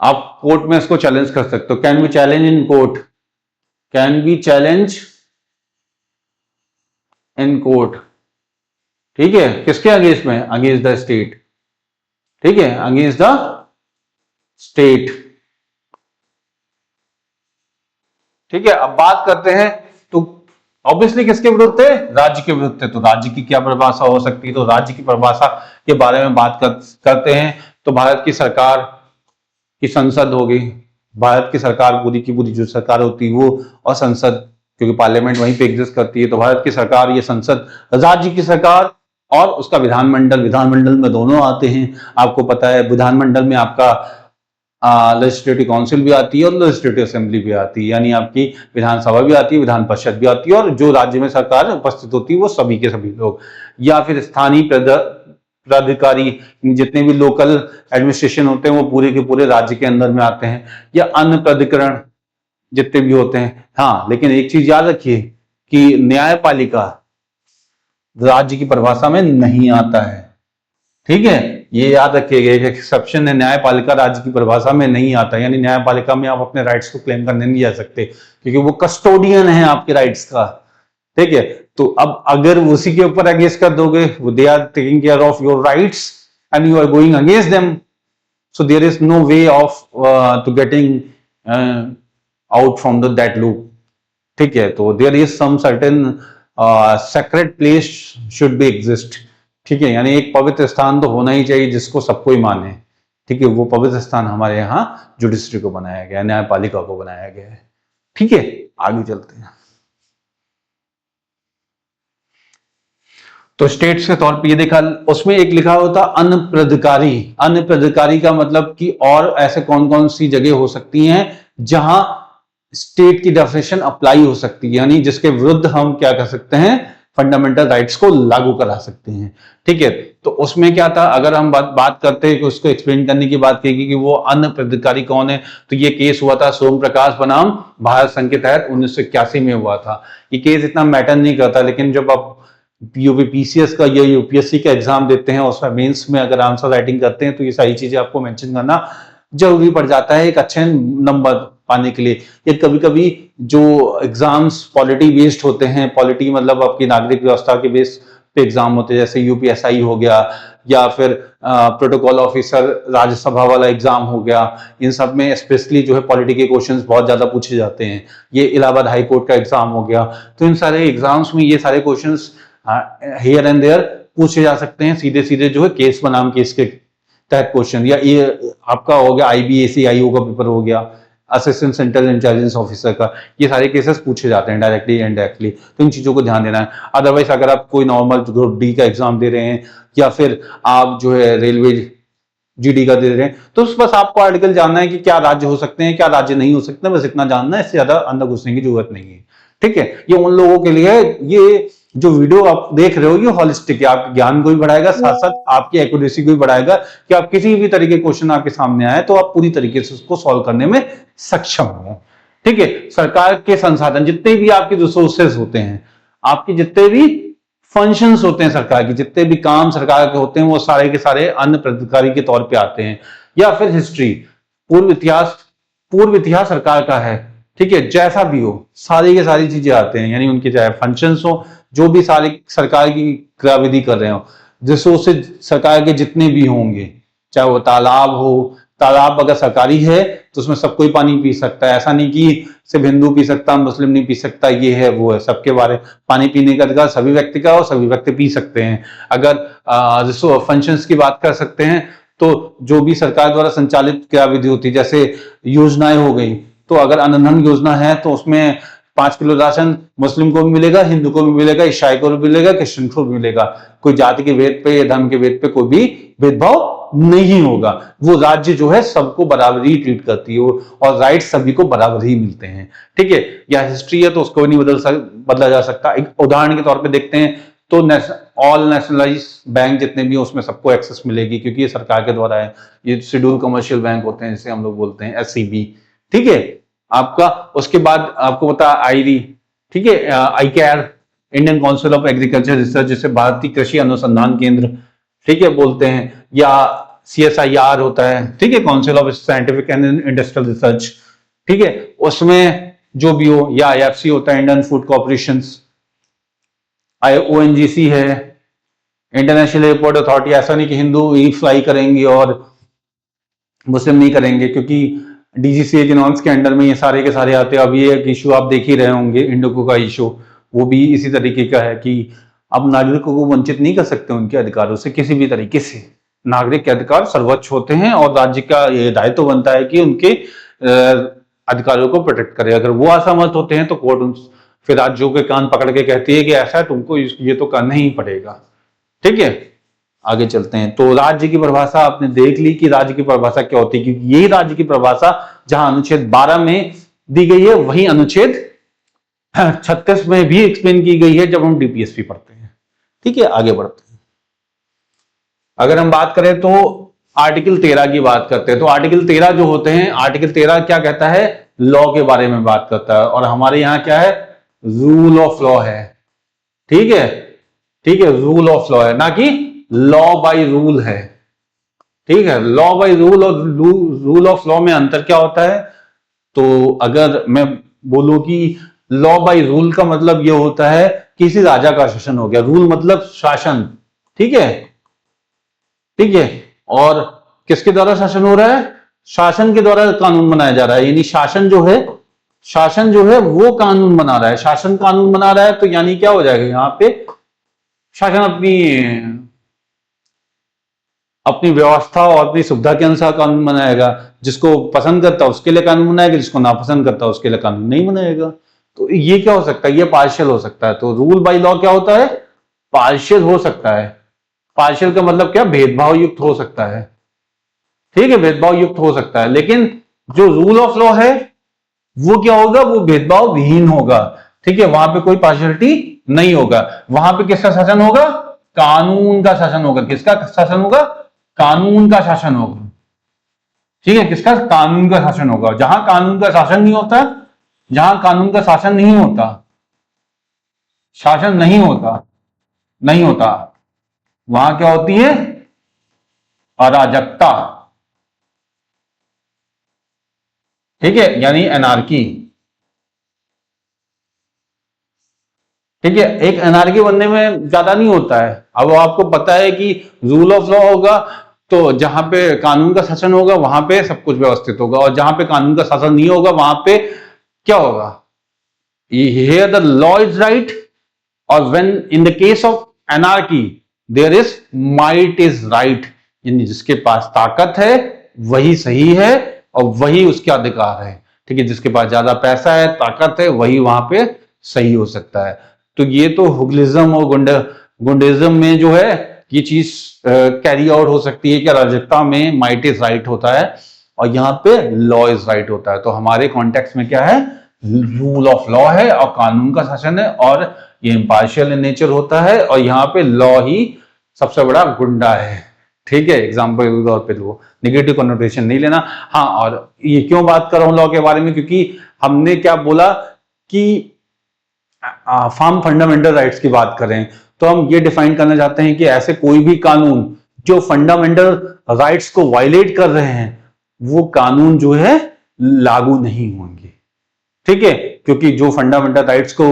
आप कोर्ट में इसको चैलेंज कर सकते हो, can be challenge in court, can be challenge in court, ठीक है, किसके अगेंस्ट में, अगेंस्ट द स्टेट, ठीक है, अगेंस्ट द स्टेट, ठीक है। अब बात करते हैं तो ऑब्वियसली किसके विरुद्ध है, राज्य के विरुद्ध है, तो राज्य की क्या परिभाषा हो सकती है, तो राज्य की परिभाषा के बारे में बात करते हैं तो भारत की सरकार की संसद होगी, भारत की सरकार पूरी की पूरी जो सरकार होती है वो, और संसद क्योंकि पार्लियामेंट वहीं पे एग्जिस्ट करती है, तो भारत की सरकार, ये संसद, राज्य की सरकार और उसका विधानमंडल, विधानमंडल में दोनों आते हैं। आपको पता है विधानमंडल में आपका लेजिस्लेटिव काउंसिल भी आती है और लेजिस्लेटिव असेंबली भी आती है, यानी आपकी विधानसभा भी आती है, विधान परिषद भी आती है, और जो राज्य में सरकार उपस्थित होती है वो सभी के सभी लोग, या फिर स्थानीय प्राधिकारी, जितने भी लोकल एडमिनिस्ट्रेशन होते हैं वो पूरे के पूरे राज्य के अंदर में आते हैं, या अन्य प्राधिकरण जितने भी होते हैं। हाँ, लेकिन एक चीज याद रखिए कि न्यायपालिका राज्य की परिभाषा में नहीं आता है, ठीक है, ये याद रखिएगा, एक एक्सेप्शन है, न्यायपालिका राज्य की परिभाषा में नहीं आता, यानी न्यायपालिका में आप अपने राइट्स को क्लेम करने नहीं जा सकते क्योंकि वो कस्टोडियन है आपके राइट्स का, ठीक है। तो अब अगर उसी के ऊपर अगेंस्ट कर दोगे, they are taking care of your rights and you are going against them, so there is no way of to getting out from that loop, ठीक है। तो there is some certain secret place should be exist, ठीक है, यानी एक पवित्र स्थान तो होना ही चाहिए जिसको सबको ही माने, ठीक है। वो पवित्र स्थान हमारे यहाँ जुडिशरी को बनाया गया है, न्यायपालिका को बनाया गया है, ठीक है। आगे चलते हैं। तो स्टेट्स के तौर पे ये देखा, उसमें एक लिखा होता अन्य प्राधिकारी, अन्य प्राधिकारी का मतलब कि और ऐसे कौन कौन सी जगह हो सकती हैं जहां स्टेट की डेफिनेशन अप्लाई हो सकती है, यानी जिसके विरुद्ध हम क्या कर सकते हैं, फंडामेंटल राइट्स को लागू करा सकते हैं, ठीक है। तो उसमें क्या था, अगर हम बात करते हैं कि उसको एक्सप्लेन करने की बात कहेगी कि वो अन्य प्राधिकारी कौन है, तो ये केस हुआ था सोम प्रकाश बनाम भारत संघ के तहत 1981 में हुआ था। ये केस इतना मैटर नहीं करता, लेकिन जब आप यूपीपीसीएस का या यूपीएससी का एग्जाम देते हैं और उसमें मेंस में अगर आंसर राइटिंग करते हैं तो ये सारी चीजें आपको मेंशन करना जरूरी पड़ जाता है एक अच्छे नंबर पाने के लिए। या कभी कभी जो एग्जाम्स पॉलिटी बेस्ड होते हैं, पॉलिटी मतलब आपकी नागरिक व्यवस्था के बेस पे एग्जाम होते हैं, जैसे यूपीएसआई हो गया या फिर प्रोटोकॉल ऑफिसर राज्यसभा वाला एग्जाम हो गया, इन सब में स्पेशली जो है पॉलिटी के क्वेश्चंस बहुत ज्यादा पूछे जाते हैं। ये इलाहाबाद हाई कोर्ट का एग्जाम हो गया, तो इन सारे एग्जाम्स में ये सारे क्वेश्चंस हियर एंड देयर पूछे जा सकते हैं, सीधे सीधे जो है केस बनाम केस के तहत क्वेश्चन। या ये आपका हो गया आईबीएसआईओ का पेपर हो गया, असिस्टेंट सेंट्रल इंटेलिजेंस ऑफिसर का, ये सारे केसेस पूछे जाते हैं डायरेक्टली एंड इनडायरेक्टली, तो इन चीजों को ध्यान देना है। अदरवाइज अगर आप कोई नॉर्मल ग्रुप डी का एग्जाम दे रहे हैं या फिर आप जो है रेलवे जीडी का दे रहे हैं, तो बस आपको आर्टिकल जानना है कि क्या राज्य हो सकते हैं, क्या राज्य नहीं हो सकते, बस इतना जानना है, इससे ज्यादा अंदर घुसने की जरूरत नहीं है, ठीक है। ये उन लोगों के लिए, ये जो वीडियो आप देख रहे हो ये हॉलिस्टिक है, आपके ज्ञान को भी बढ़ाएगा, साथ साथ आपकी एक्यूरेसी को भी बढ़ाएगा कि आप किसी भी तरीके के क्वेश्चन आपके सामने आए तो आप पूरी तरीके से उसको सॉल्व करने में सक्षम हो, ठीक है। सरकार के संसाधन जितने भी आपके रिसोर्सेस होते हैं, आपके जितने भी फंक्शंस होते हैं सरकार की, जितने भी काम सरकार के होते हैं, वो सारे के सारे अन्य प्राधिकारी के तौर पे आते हैं। या फिर हिस्ट्री, पूर्व इतिहास सरकार का है, ठीक है, जैसा भी हो सारी की सारी चीजें आते हैं, यानी उनके चाहे फंक्शंस हो, जो भी सारी सरकार की क्रियाविधि कर रहे हो, रिसोर्सेज सरकार के जितने भी होंगे, चाहे वो तालाब हो, तालाब अगर सरकारी है तो उसमें सब कोई पानी पी सकता है, ऐसा नहीं कि सिर्फ हिंदू पी सकता मुस्लिम नहीं पी सकता, ये है वो है, सबके बारे पानी पीने का अधिकार सभी व्यक्ति का और सभी व्यक्ति पी सकते हैं। अगर फंक्शंस की बात कर सकते हैं तो जो भी सरकार द्वारा संचालित क्रियाविधि होती है, जैसे योजनाएं हो गई, तो अगर अन्न योजना है तो उसमें 5 किलो राशन मुस्लिम को भी मिलेगा, हिंदू को भी मिलेगा, ईसाई को भी मिलेगा, क्रिश्चियन को भी मिलेगा, कोई जाति के भेद पे या धर्म के भेद पे कोई भी भेदभाव नहीं होगा। वो राज्य जो है सबको बराबर ही ट्रीट करती है और राइट सभी को बराबर ही मिलते हैं, ठीक है। या हिस्ट्री है तो उसको नहीं बदला जा सकता। एक उदाहरण के तौर पे देखते हैं तो ऑल नेशनलाइज बैंक जितने भी उसमें सबको एक्सेस मिलेगी, क्योंकि ये सरकार के द्वारा है। ये शेड्यूल कमर्शियल बैंक होते हैं जिसे हम लोग बोलते हैं एससीबी, ठीक है आपका। उसके बाद आपको पता आईडी, ठीक है, ICAR, Indian council of agriculture research, जिसे भारतीय कृषि अनुसंधान केंद्र, ठीक है बोलते हैं, या CSIR होता है, ठीक है, council of scientific and industrial research, ठीक है, उसमें जो भी हो, या IFC होता है, इंडियन फूड कॉर्पोरेशन, ONGC है, इंटरनेशनल एयरपोर्ट अथॉरिटी। ऐसा नहीं कि हिंदू ही फ्लाई करेंगे और मुस्लिम नहीं करेंगे, क्योंकि DGCA के नॉर्म्स के अंडर में ये सारे के सारे आते हैं। अब ये एक इशू आप देख ही रहे होंगे, इंडोको का इशू, वो भी इसी तरीके का है कि अब नागरिकों को वंचित नहीं कर सकते उनके अधिकारों से किसी भी तरीके से। नागरिक के अधिकार सर्वोच्च होते हैं और राज्य का ये दायित्व बनता है कि उनके अधिकारों को प्रोटेक्ट करे। अगर वो असहमत होते हैं तो कोर्ट फिर राज्यों के कान पकड़ के कहती है कि ऐसा है, तुमको ये तो करना ही पड़ेगा, ठीक है। आगे चलते हैं। तो राज्य की परिभाषा आपने देख ली कि राज्य की परिभाषा क्या होती है, क्योंकि यही राज्य की परिभाषा जहां अनुच्छेद 12 में दी गई है, वही अनुच्छेद 36 में भी एक्सप्लेन की गई है जब हम DPSP पढ़ते हैं, ठीक है। आगे बढ़ते हैं। अगर हम बात करें तो आर्टिकल 13 की बात करते हैं, तो आर्टिकल 13 जो होते हैं, आर्टिकल 13 क्या कहता है, लॉ के बारे में बात करता है। और हमारे यहां क्या है, रूल ऑफ लॉ है, ठीक है, ठीक है, रूल ऑफ लॉ है, ना कि लॉ बाय रूल है, ठीक है। लॉ बाय रूल और रूल ऑफ लॉ में अंतर क्या होता है, तो अगर मैं बोलूं कि लॉ बाय रूल का मतलब यह होता है किसी राजा का शासन हो गया, रूल मतलब शासन, ठीक है, ठीक है। और किसके द्वारा शासन हो रहा है, शासन के द्वारा कानून बनाया जा रहा है, यानी शासन जो है वो कानून बना रहा है, शासन कानून बना रहा है। तो यानी क्या हो जाएगा, यहां पे शासन अपनी व्यवस्था और अपनी सुविधा के अनुसार कानून बनाएगा, जिसको पसंद करता है उसके लिए कानून बनाएगा, जिसको नापसंद करता है उसके लिए कानून नहीं बनाएगा। तो ये क्या हो सकता है, ये पार्शियल हो सकता है। तो रूल बाय लॉ क्या होता है, पार्शियल हो सकता है। पार्शियल का मतलब क्या, भेदभाव युक्त हो सकता है, ठीक है, भेदभाव युक्त हो सकता है। लेकिन जो रूल ऑफ लॉ है वो क्या होगा, वो भेदभाव विहीन होगा, ठीक है, वहां पे कोई पार्शियलिटी नहीं होगा। वहां पे किसका शासन होगा, कानून का शासन होगा। किसका शासन होगा, कानून का शासन होगा, ठीक है, किसका, कानून का शासन होगा। जहां कानून का शासन नहीं होता, जहां कानून का शासन नहीं होता, शासन नहीं होता, वहां क्या होती है, अराजकता, ठीक है, यानी एनार्की, ठीक है। एक एनार्की बनने में ज्यादा नहीं होता है। अब आपको पता है कि रूल ऑफ लॉ होगा तो जहां पे कानून का शासन होगा वहां पे सब कुछ व्यवस्थित होगा, और जहां पे कानून का शासन नहीं होगा वहां पे क्या होगा, here the law is right, और when in the case of anarchy there is might is right, यानी जिसके पास ताकत है वही सही है और वही उसके अधिकार है, ठीक है। जिसके पास ज्यादा पैसा है, ताकत है, वही वहां पे सही हो सकता है। तो ये तो हुगलिज्म और गुंडिज्म में जो है ये चीज कैरी आउट हो सकती है कि अराजकता में माइट इज राइट होता है और यहाँ पे लॉ इज राइट होता है। तो हमारे कॉन्टेक्स्ट में क्या है, रूल ऑफ लॉ है और कानून का शासन है, और ये इम्पार्शियल इन नेचर होता है, और यहाँ पे लॉ ही सबसे बड़ा गुंडा है, ठीक है। एग्जाम्पल के तौर पे वो निगेटिव कॉन्नोटेशन नहीं लेना। हाँ, और ये क्यों बात कर रहा हूं लॉ के बारे में, क्योंकि हमने क्या बोला कि फार्म फंडामेंटल राइट्स की बात करें तो हम ये डिफाइन करना चाहते हैं कि ऐसे कोई भी कानून जो फंडामेंटल राइट्स को वायलेट कर रहे हैं वो कानून जो है लागू नहीं होंगे, ठीक है। क्योंकि जो फंडामेंटल राइट्स को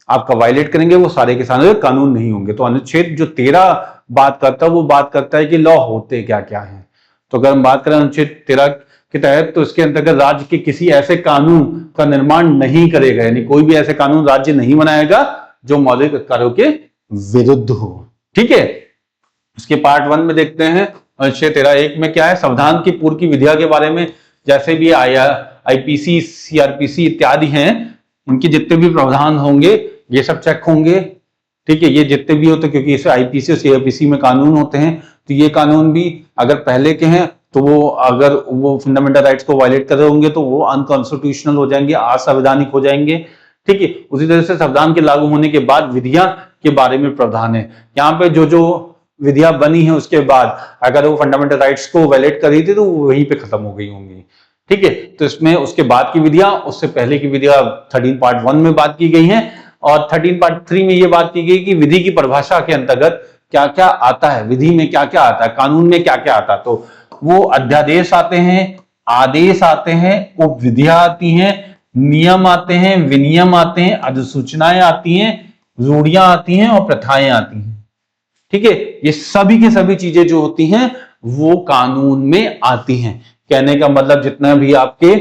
आपका वायलेट करेंगे वो सारे के सारे कानून नहीं होंगे। तो अनुच्छेद जो 13 बात करता है वो बात करता है कि लॉ होते क्या क्या है। तो अगर हम बात करें अनुच्छेद 13 के तहत, तो इसके अंतर्गत राज्य के किसी ऐसे कानून का निर्माण नहीं करेगा, यानी कोई भी ऐसे कानून राज्य नहीं बनाएगा जो मौलिक अधिकारों के विरुद्ध हो, ठीक है। इसके पार्ट 1 में देखते हैं अनुच्छेद 13(1) में क्या है, संविधान की पूर्व की विधिया के बारे में, जैसे भी IPC, CRPC इत्यादि हैं, उनके जितने भी प्रावधान होंगे ये सब चेक होंगे, ठीक है। ये जितने भी होते, क्योंकि इसे IPC और CRPC में कानून होते हैं, तो ये कानून भी अगर पहले के हैं तो वो अगर वो फंडामेंटल राइट्स को वायलेट कर रहे होंगे तो वो अनकॉन्स्टिट्यूशनल हो जाएंगे, असंवैधानिक हो जाएंगे, ठीक है। उसी तरह से संविधान के लागू होने के बाद विधियां के बारे में प्रावधान है। यहाँ पे जो जो विधियां बनी है उसके बाद अगर वो फंडामेंटल राइट्स को वायलेट कर रही थी तो वो वहीं पे खत्म हो गई होंगी, ठीक है। तो इसमें उसके बाद की विधियां, उससे पहले की विधियां 13 पार्ट 1 में बात की गई हैं, और 13 पार्ट 3 में ये बात की गई कि विधि की परिभाषा के अंतर्गत क्या क्या आता है, विधि में क्या क्या आता है, कानून में क्या क्या आता है, तो वो अध्यादेश आते हैं, आदेश आते हैं, उपविधियां आती हैं, नियम आते हैं, विनियम आते हैं, अधिसूचनाएं आती हैं, रूढ़ियां आती हैं और प्रथाएं आती हैं। ठीक है, ये सभी की सभी चीजें जो होती हैं वो कानून में आती हैं। कहने का मतलब जितना भी आपके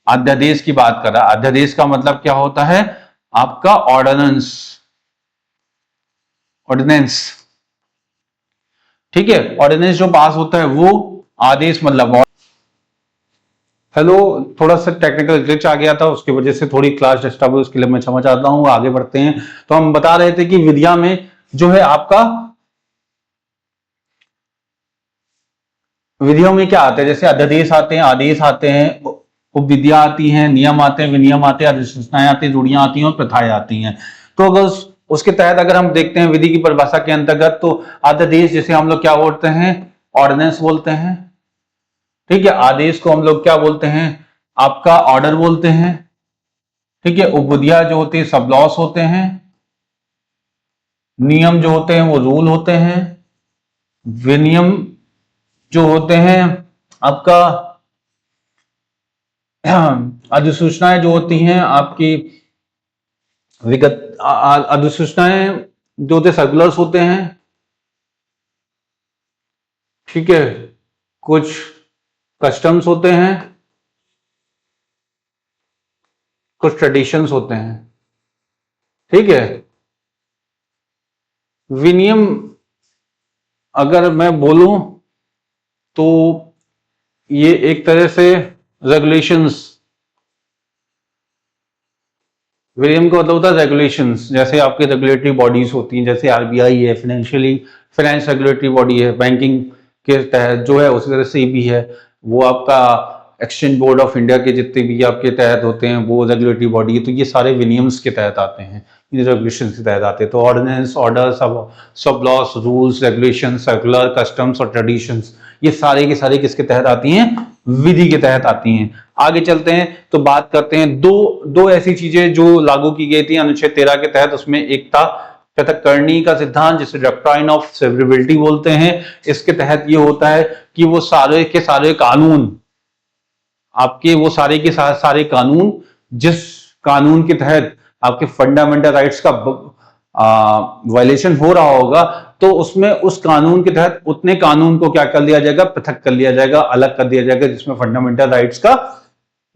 अध्यादेश की बात कर रहा है, अध्यादेश का मतलब क्या होता है, आपका ऑर्डिनेंस, ऑर्डिनेंस। ठीक है, ऑर्डिनेंस जो पास होता है वो आदेश मतलब। हेलो, थोड़ा सा टेक्निकल ग्लिच आ गया था, उसकी वजह से थोड़ी क्लास डिस्टर्ब हुई, उसके लिए मैं क्षमा चाहता हूं। आगे बढ़ते हैं। तो हम बता रहे थे कि विधिया में जो है आपका, विधियों में क्या आता है, जैसे अध्यादेश आते हैं, आदेश आते हैं, उपविधियां आती हैं, नियम आते हैं, विनियम आते हैं, अधिसूचनाएं आती हैं, रूढ़ियां आती हैं और प्रथाएं आती हैं। तो अगर उसके तहत अगर हम देखते हैं विधि की परिभाषा के अंतर्गत, तो अध्यादेश जिसे हम लोग क्या बोलते हैं, ऑर्डिनेंस बोलते हैं। ठीक है, आदेश को हम लोग क्या बोलते हैं, आपका ऑर्डर बोलते हैं। ठीक है, उपविधियां जो होती है सब लॉस होते हैं, नियम जो होते हैं वो रूल होते हैं, विनियम जो होते हैं आपका, अधिसूचनाएं जो होती हैं आपकी विगत, अधिसूचनाएं जो होते सर्कुलर्स होते हैं। ठीक है, कुछ कस्टम्स होते हैं, कुछ ट्रेडिशंस होते हैं। ठीक है, विनियम अगर मैं बोलूं तो ये एक तरह से रेगुलेशंस, विनियम का मतलब होता है रेगुलेशंस। जैसे आपके रेगुलेटरी बॉडीज होती हैं, जैसे आरबीआई है, फाइनेंस रेगुलेटरी बॉडी है, बैंकिंग के तहत जो है, उसी तरह से भी है वो आपका एक्सचेंज बोर्ड ऑफ इंडिया के जितने भी आपके तहत होते हैं वो रेगुलेटरी बॉडी है। तो ये सारे विनियम्स के तहत आते हैं, इन रेगुलेशन के तहत आते हैं। तो ऑर्डिनेंस, ऑर्डर, सब loss, rules, regulation, circular, customs और ट्रेडिशंस, ये सारे के सारे किसके तहत आती हैं, विधि के तहत आती हैं। आगे चलते हैं तो बात करते हैं दो ऐसी चीजें जो लागू की गई थी अनुच्छेद 13 के तहत। उसमें एक था पृथक्करणी का सिद्धांत, जिसे डॉक्ट्राइन ऑफ सेवरेबिलिटी बोलते हैं। इसके तहत ये होता है कि वो सारे के सारे कानून आपके, वो सारे के सारे कानून, जिस कानून के तहत आपके फंडामेंटल राइट्स का वायलेशन हो रहा होगा, तो उसमें उस कानून के तहत उतने कानून को क्या कर लिया जाएगा, पृथक कर लिया जाएगा, अलग कर दिया जाएगा, जिसमें फंडामेंटल राइट्स का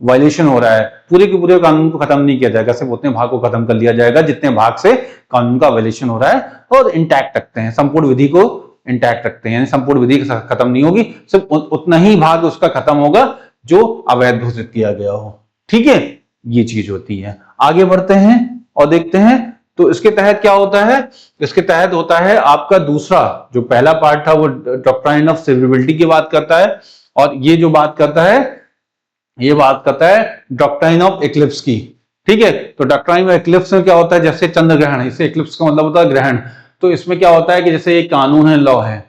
वायलेशन हो रहा है। पूरे के पूरे कानून को खत्म नहीं किया जाएगा, सिर्फ उतने भाग को खत्म कर लिया जाएगा जितने भाग से कानून का वायलेशन हो रहा है, और इंटैक्ट रखते हैं, संपूर्ण विधि को इंटैक्ट रखते हैं, यानी संपूर्ण विधि खत्म नहीं होगी, सिर्फ उतना ही भाग उसका खत्म होगा जो अवैध घोषित किया गया हो। ठीक है, ये चीज होती है। आगे बढ़ते हैं और देखते हैं तो इसके तहत क्या होता है। इसके तहत होता है आपका दूसरा, जो पहला पार्ट था वो डॉक्ट्राइन ऑफ सेवरेबिलिटी की बात करता है, और ये जो बात करता है ये बात करता है डॉक्ट्राइन ऑफ एक्लिप्स की। ठीक है, तो डॉक्ट्राइन ऑफ एक्लिप्स में क्या होता है, जैसे चंद्र ग्रहण, इसे एक्लिप्स का मतलब होता है ग्रहण। तो इसमें क्या होता है कि जैसे एक कानून है, लॉ है,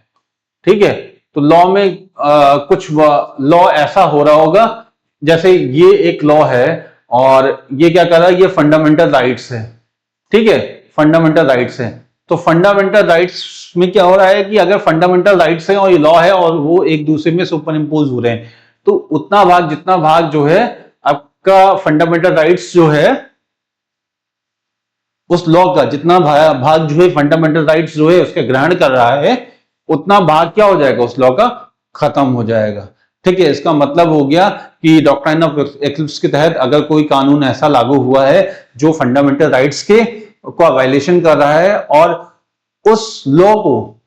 ठीक है, तो लॉ में कुछ लॉ ऐसा हो रहा होगा, जैसे ये एक लॉ है और ये क्या कर रहा है, ये फंडामेंटल राइट्स है। ठीक है, फंडामेंटल राइट्स है। तो फंडामेंटल राइट्स में क्या हो रहा है कि अगर फंडामेंटल राइट्स है और ये लॉ है और वो एक दूसरे में सुपर इंपोज हो रहे हैं, तो उतना भाग, जितना भाग जो है आपका फंडामेंटल राइट्स जो है उस लॉ का, जितना भाग जो है फंडामेंटल राइट्स जो है उसका ग्रहण कर रहा है, उतना भाग क्या हो जाएगा, उस लॉ का खत्म हो जाएगा। ठीक है, इसका मतलब हो गया कि डॉक्ट्राइन ऑफ एक्लिप्स के तहत अगर कोई कानून ऐसा लागू हुआ है जो फंडामेंटल राइट्स के का वायलेशन कर रहा है, और उस लॉ को,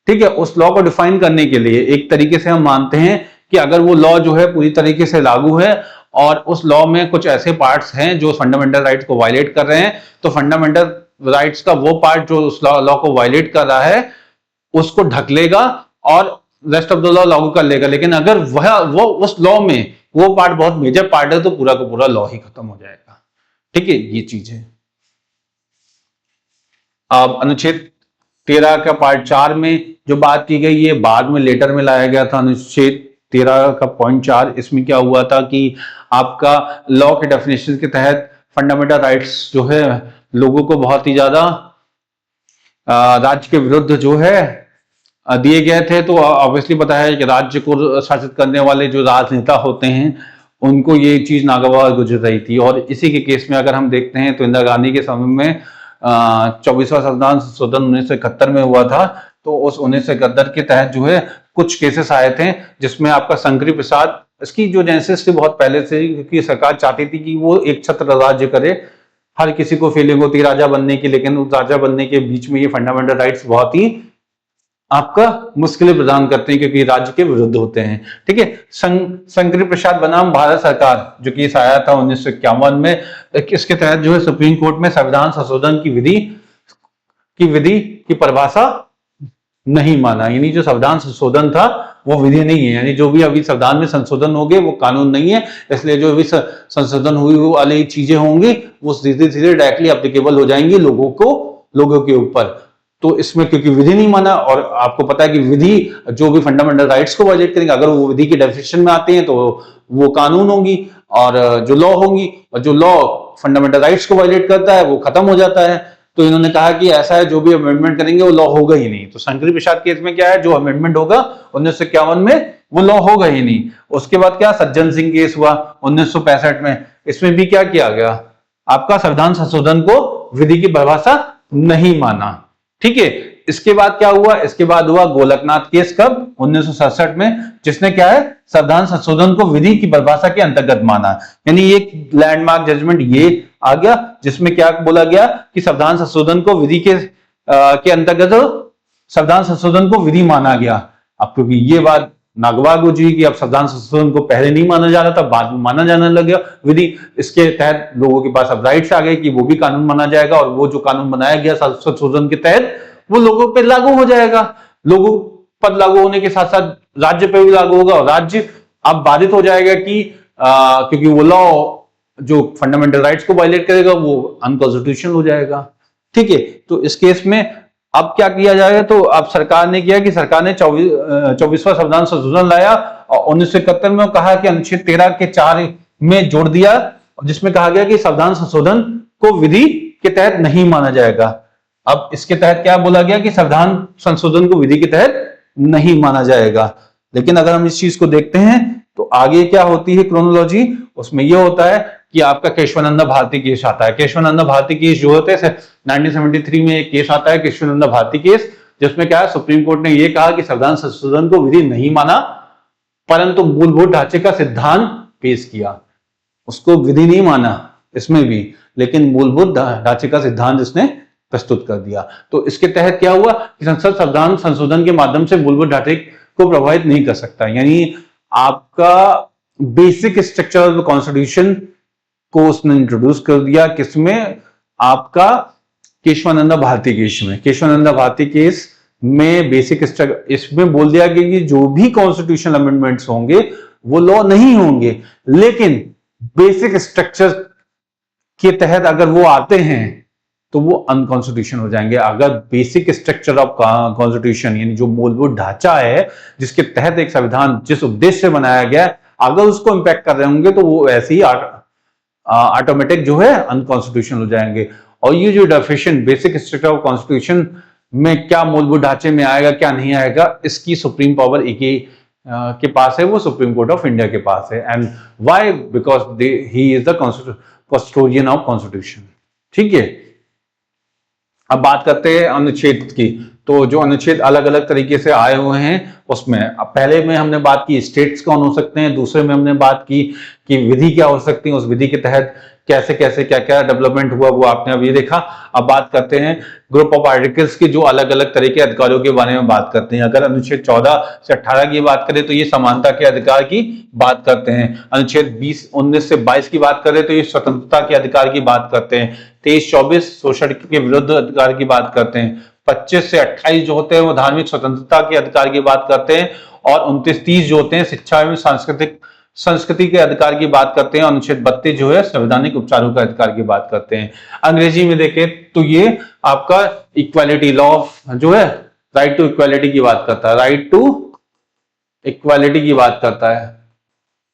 ठीक है, उस लॉ को डिफाइन करने के लिए एक तरीके से हम मानते हैं कि अगर वो लॉ जो है पूरी तरीके से लागू है और उस लॉ में कुछ ऐसे पार्ट्स हैं जो फंडामेंटल राइट्स को वायलेट कर रहे हैं, तो फंडामेंटल राइट्स का वो पार्ट जो उस लॉ को वायलेट कर रहा है उसको ढक लेगा और रेस्ट ऑफ द लॉ लागू कर लेगा। लेकिन अगर वो उस लॉ में वो पार्ट बहुत मेजर पार्ट है, तो पूरा का पूरा लॉ ही खत्म हो जाएगा। ठीक है, ये चीज है। अब अनुच्छेद 13 का पार्ट 4 में जो बात की गई, ये बाद में लेटर में लाया गया था। अनुच्छेद 13 का पॉइंट 4, इसमें क्या हुआ था कि आपका लॉ के डेफिनेशन के तहत फंडामेंटल राइट्स जो है लोगों को बहुत ही ज्यादा राज्य के विरुद्ध जो है दिए गए थे। तो ऑब्वियसली पता है कि राज्य को शासित करने वाले जो राजनेता होते हैं उनको ये चीज नागवार गुजर रही थी। और इसी के केस में अगर हम देखते हैं तो इंदिरा गांधी के समय में 24वां संविधान संशोधन 1971 में हुआ था। तो उस 1971 के तहत जो है कुछ केसेस आए थे जिसमें आपका शंकरी प्रसाद, इसकी जो जेनेसिस थी बहुत पहले से, क्योंकि सरकार चाहती थी कि वो एक छत्र राज्य करे। हर किसी को फीलिंग होती है राजा बनने की, लेकिन उस राजा बनने के बीच में ये फंडामेंटल राइट्स बहुत ही आपका मुश्किलें प्रदान करते हैं क्योंकि राज्य के विरुद्ध होते हैं। ठीक है, शंकरी प्रसाद बनाम भारत सरकार जो केस आया था 1951 में, इसके तहत जो है सुप्रीम कोर्ट में संविधान संशोधन की विधि की परिभाषा नहीं माना। यानी जो संविधान संशोधन था वो विधि नहीं है, यानी जो भी अभी संविधान में संशोधन होंगे वो कानून नहीं है। इसलिए जो भी संशोधन हुई वाली चीजें होंगी वो सीधे सीधे डायरेक्टली एप्लीकेबल हो जाएंगी लोगों के ऊपर। तो इसमें क्योंकि विधि नहीं माना, और आपको पता है कि विधि जो भी फंडामेंटल राइट्स को वायलेट करेंगे, अगर वो विधि की डेफिनेशन में आते हैं तो वो कानून होंगी, और जो लॉ होंगी, और जो लॉ फंडामेंटल राइट्स को वायलेट करता है वो खत्म हो जाता है। तो इन्होंने कहा कि ऐसा है जो भी अमेंडमेंट करेंगे वो लॉ होगा ही नहीं। तो शंकरी प्रसाद केस में क्या है, जो अमेंडमेंट होगा 1951 में वो लॉ होगा ही नहीं। उसके बाद क्या सज्जन सिंह केस हुआ 1965 में, इसमें भी क्या किया गया, आपका संविधान संशोधन को विधि की परिभाषा नहीं माना। ठीक है, इसके बाद क्या हुआ, इसके बाद हुआ गोलकनाथ केस कब 1967 में, जिसने क्या है संविधान संशोधन को विधि की परिभाषा के अंतर्गत माना। यानी एक लैंडमार्क जजमेंट ये आ गया जिसमें क्या बोला गया कि संविधान संशोधन को विधि के अंतर्गत संविधान संशोधन को विधि माना गया। अब क्योंकि ये बात नागवार गुजरी कि अब संविधान संशोधन को पहले नहीं माना जा रहा था, बाद में माना जाने लग गया विधि, इसके तहत लोगों के पास अब राइट्स आ गए कि वो भी कानून माना जाएगा, और वो जो कानून बनाया गया संशोधन के तहत वो लोगों पे लागू हो जाएगा। लोगों पर लागू होने के साथ साथ राज्य पे भी लागू होगा, और राज्य अब बाधित हो जाएगा कि क्योंकि वो लॉ जो फंडामेंटल राइट्स को वायलेट करेगा वो अनकॉन्स्टिट्यूशनल हो जाएगा। ठीक है, तो इस केस में अब क्या किया जाएगा, तो अब सरकार ने किया कि सरकार ने 24वां संविधान संशोधन लाया, और 1971 में कहा कि अनुच्छेद 13 के 4 में जोड़ दिया, जिसमें कहा गया कि संविधान संशोधन को विधि के तहत नहीं माना जाएगा। अब इसके तहत क्या बोला गया कि संविधान संशोधन को विधि के तहत नहीं माना जाएगा। लेकिन अगर हम इस चीज को देखते हैं तो आगे क्या होती है क्रोनोलॉजी, उसमें यह होता है कि आपका केशवानंद भारती केस आता है। केशवानंद भारती केस जो होते हैं 1973 में एक केस आता है केशवानंद भारती केस, जिसमें क्या है सुप्रीम कोर्ट ने यह कहा कि संविधान संशोधन को विधि नहीं माना, परंतु मूलभूत ढांचे का सिद्धांत पेश किया। उसको विधि नहीं माना इसमें भी, लेकिन मूलभूत ढांचे का सिद्धांत इसने प्रस्तुत कर दिया। तो इसके तहत क्या हुआ कि संसद संविधान संशोधन के माध्यम से मूलभूत ढांचे को प्रभावित नहीं कर सकता। यानी आपका बेसिक स्ट्रक्चर ऑफ कॉन्स्टिट्यूशन को उसने इंट्रोड्यूस कर दिया, किसमें, आपका केशवानंद भारती केस में। केशवानंद भारती केस में बेसिक स्ट्रक्चर इसमें बोल दिया गया कि जो भी कॉन्स्टिट्यूशनल अमेंडमेंट्स होंगे वो लॉ नहीं होंगे, लेकिन बेसिक स्ट्रक्चर के तहत अगर वो आते हैं तो वो अनकॉन्स्टिट्यूशन हो जाएंगे। अगर बेसिक स्ट्रक्चर ऑफ कॉन्स्टिट्यूशन यानी जो मूलभूत ढांचा है जिसके तहत एक संविधान जिस उद्देश्य से बनाया गया, अगर उसको इंपैक्ट कर रहे होंगे तो वो ऐसे ही ऑटोमेटिक जो है अनकॉन्स्टिट्यूशनल हो जाएंगे। और ये जो definition basic structure of constitution में क्या मूलभूत ढांचे में आएगा क्या नहीं आएगा, इसकी सुप्रीम पावर एक ही के पास है, वो सुप्रीम कोर्ट ऑफ इंडिया के पास है। And why, because he is the custodian of constitution. ठीक है, अब बात करते हैं अनुच्छेद की। तो जो अनुच्छेद अलग अलग तरीके से आए हुए हैं उसमें, अब पहले में हमने बात की स्टेट्स कौन हो सकते हैं, दूसरे में हमने बात की कि विधि क्या हो सकती है, उस विधि के तहत कैसे कैसे क्या क्या डेवलपमेंट हुआ वो आपने अभी देखा। अब बात करते हैं ग्रुप ऑफ आर्टिकल्स की जो अलग अलग तरह के अधिकारों के बारे में बात करते हैं। अगर अनुच्छेद 14 से 18 की बात करें तो ये समानता के अधिकार की बात करते हैं। अनुच्छेद 19 से 22 की बात करें तो ये स्वतंत्रता के अधिकार की बात करते हैं। 23-24 शोषण के विरुद्ध अधिकार की बात करते हैं। 25 से 28 जो होते हैं वो धार्मिक स्वतंत्रता के अधिकार की बात करते हैं, और 29-30 जो होते हैं शिक्षा एवं संस्कृति के अधिकार की बात करते हैं। अनुच्छेद 32 जो है संवैधानिक उपचारों का अधिकार की बात करते हैं। अंग्रेजी में देखें तो ये आपका इक्वालिटी लॉ जो है राइट टू इक्वालिटी की बात करता है, राइट टू इक्वालिटी की बात करता है।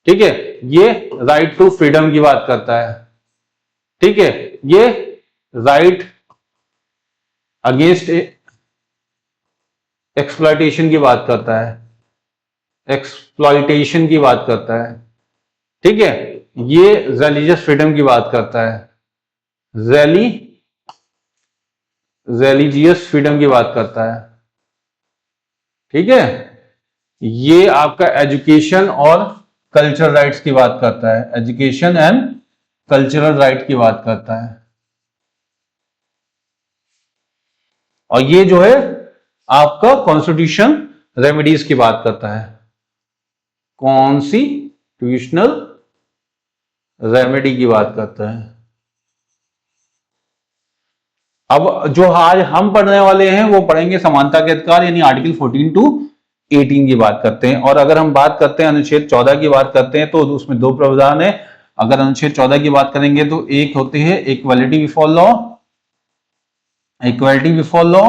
ठीक है, ये राइट टू फ्रीडम की बात करता है। ठीक है, ये राइट अगेंस्ट एक्सप्लॉयटेशन की बात करता है, एक्सप्लॉयटेशन की बात करता है, ठीक है। ये रिलीजियस फ्रीडम की बात करता है, रिलीजियस फ्रीडम की बात करता है, ठीक है। ये आपका एजुकेशन और कल्चरल राइट्स की बात करता है, एजुकेशन एंड कल्चरल राइट की बात करता है। और ये जो है आपका कॉन्स्टिट्यूशन रेमेडीज की बात करता है, कॉन्स्टिट्यूशनल रेमेडी की बात करता है। अब जो आज हम पढ़ने वाले हैं वो पढ़ेंगे समानता के अधिकार, यानी आर्टिकल 14 टू 18 की बात करते हैं। और अगर हम बात करते हैं अनुच्छेद 14 की बात करते हैं तो उसमें दो प्रावधान है। अगर अनुच्छेद 14 की बात करेंगे तो एक होते हैं equality before law, equality before law,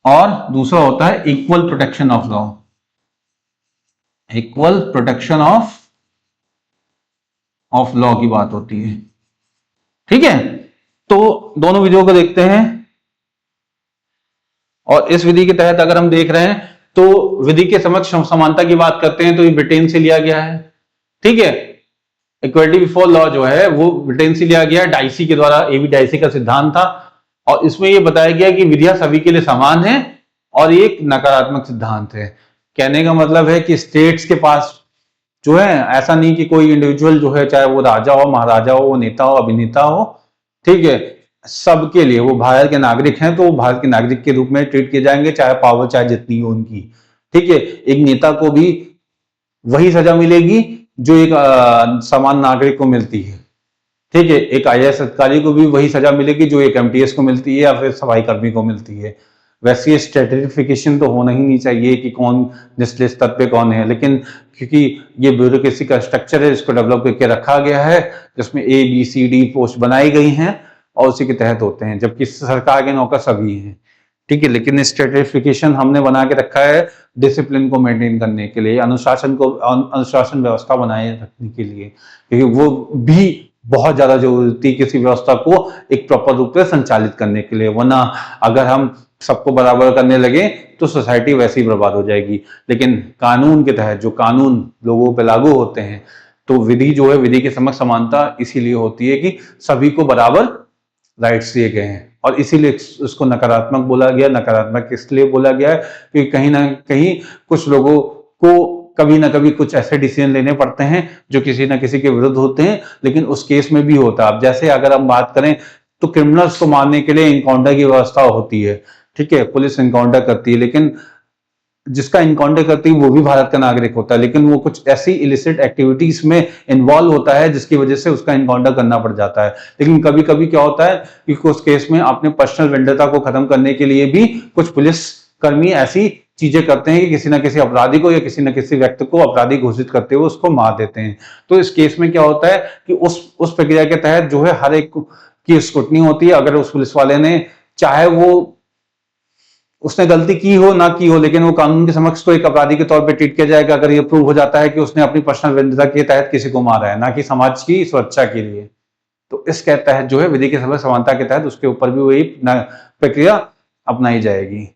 और दूसरा होता है equal protection of law, equal protection of law की बात होती है, ठीक है। तो दोनों विधियों को देखते हैं। और इस विधि के तहत अगर हम देख रहे हैं तो विधि के समक्ष समानता की बात करते हैं तो ये ब्रिटेन से लिया गया है, ठीक है। इक्वालिटी बिफोर लॉ जो है वो ब्रिटेन से लिया गया है, डाइसी के द्वारा, एबी डाइसी का सिद्धांत था। और इसमें यह बताया गया कि विधियां सभी के लिए समान है और एक नकारात्मक सिद्धांत है। कहने का मतलब है कि स्टेट्स के पास जो है ऐसा नहीं कि कोई इंडिविजुअल जो है, चाहे वो राजा हो, महाराजा हो, वो नेता हो, अभिनेता हो, ठीक है, सबके लिए वो भारत के नागरिक हैं तो वो भारत के नागरिक के रूप में ट्रीट किए जाएंगे, चाहे पावर चाहे जितनी हो उनकी, ठीक है। एक नेता को भी वही सजा मिलेगी जो एक समान नागरिक को मिलती है, ठीक है। एक आईएएस अधिकारी को भी वही सजा मिलेगी जो एक एमटीएस को मिलती है या फिर सफाई कर्मी को मिलती है। वैसे स्ट्रेटिफिकेशन तो होना ही नहीं चाहिए कि कौन निचले स्तर पे कौन है, लेकिन क्योंकि ये ब्यूरोक्रेसी का स्ट्रक्चर है, इसको डेवलप करके रखा गया है, जिसमें A B C D post बनाई गई हैं और उसी के तहत होते हैं, जबकि सरकार के नौकर सभी हैं, ठीक है। लेकिन स्ट्रेटिफिकेशन हमने बना के रखा है डिसिप्लिन को मेंटेन करने के लिए, अनुशासन व्यवस्था बनाए रखने के लिए, क्योंकि वो भी बहुत ज्यादा जरूरत थी किसी व्यवस्था को एक प्रॉपर रूप से संचालित करने के लिए। वरना अगर हम सबको बराबर करने लगे तो सोसाइटी वैसे ही बर्बाद हो जाएगी। लेकिन कानून के तहत जो कानून लोगों पे लागू होते हैं, तो विधि जो है, विधि के समक्ष समानता इसीलिए होती है कि सभी को बराबर राइट्स दिए गए हैं। और इसीलिए उसको नकारात्मक बोला गया। नकारात्मक इसलिए बोला गया है क्योंकि कहीं ना कहीं कुछ लोगों को कभी ना कभी कुछ ऐसे डिसीजन लेने पड़ते हैं जो किसी ना किसी के विरुद्ध होते हैं, लेकिन उस केस में भी होता है। अब जैसे अगर हम बात करें तो क्रिमिनल्स को मारने के लिए इनकाउंटर की व्यवस्था होती है, ठीक है, पुलिस इनकाउंटर करती है, लेकिन जिसका इनकाउंटर करती है वो भी भारत का नागरिक होता है, लेकिन वो कुछ ऐसी इलिसिट एक्टिविटीज में इन्वॉल्व होता है जिसकी वजह से उसका इनकाउंटर करना पड़ जाता है। लेकिन कभी कभी क्या होता है कि उस केस में अपने पर्सनल वेंडरता को खत्म करने के लिए भी कुछ पुलिस कर्मी ऐसी चीजें करते हैं कि किसी ना किसी अपराधी को या किसी ना किसी व्यक्ति को अपराधी घोषित करते हुए उसको मार देते हैं। तो इस केस में क्या होता है कि उस प्रक्रिया के तहत जो है हर एक की स्क्रूटनी होती है। अगर उस पुलिस वाले ने, चाहे वो उसने गलती की हो ना की हो, लेकिन वो कानून के समक्ष तो एक अपराधी के तौर पे ट्रीट किया जाएगा अगर ये प्रूव हो जाता है कि उसने अपनी पर्सनल वेंडरता के तहत किसी को मारा है, ना कि समाज की सुरक्षा के लिए। तो इसके तहत जो है विधि के समक्ष समानता के तहत उसके ऊपर भी वही प्रक्रिया अपनाई जाएगी,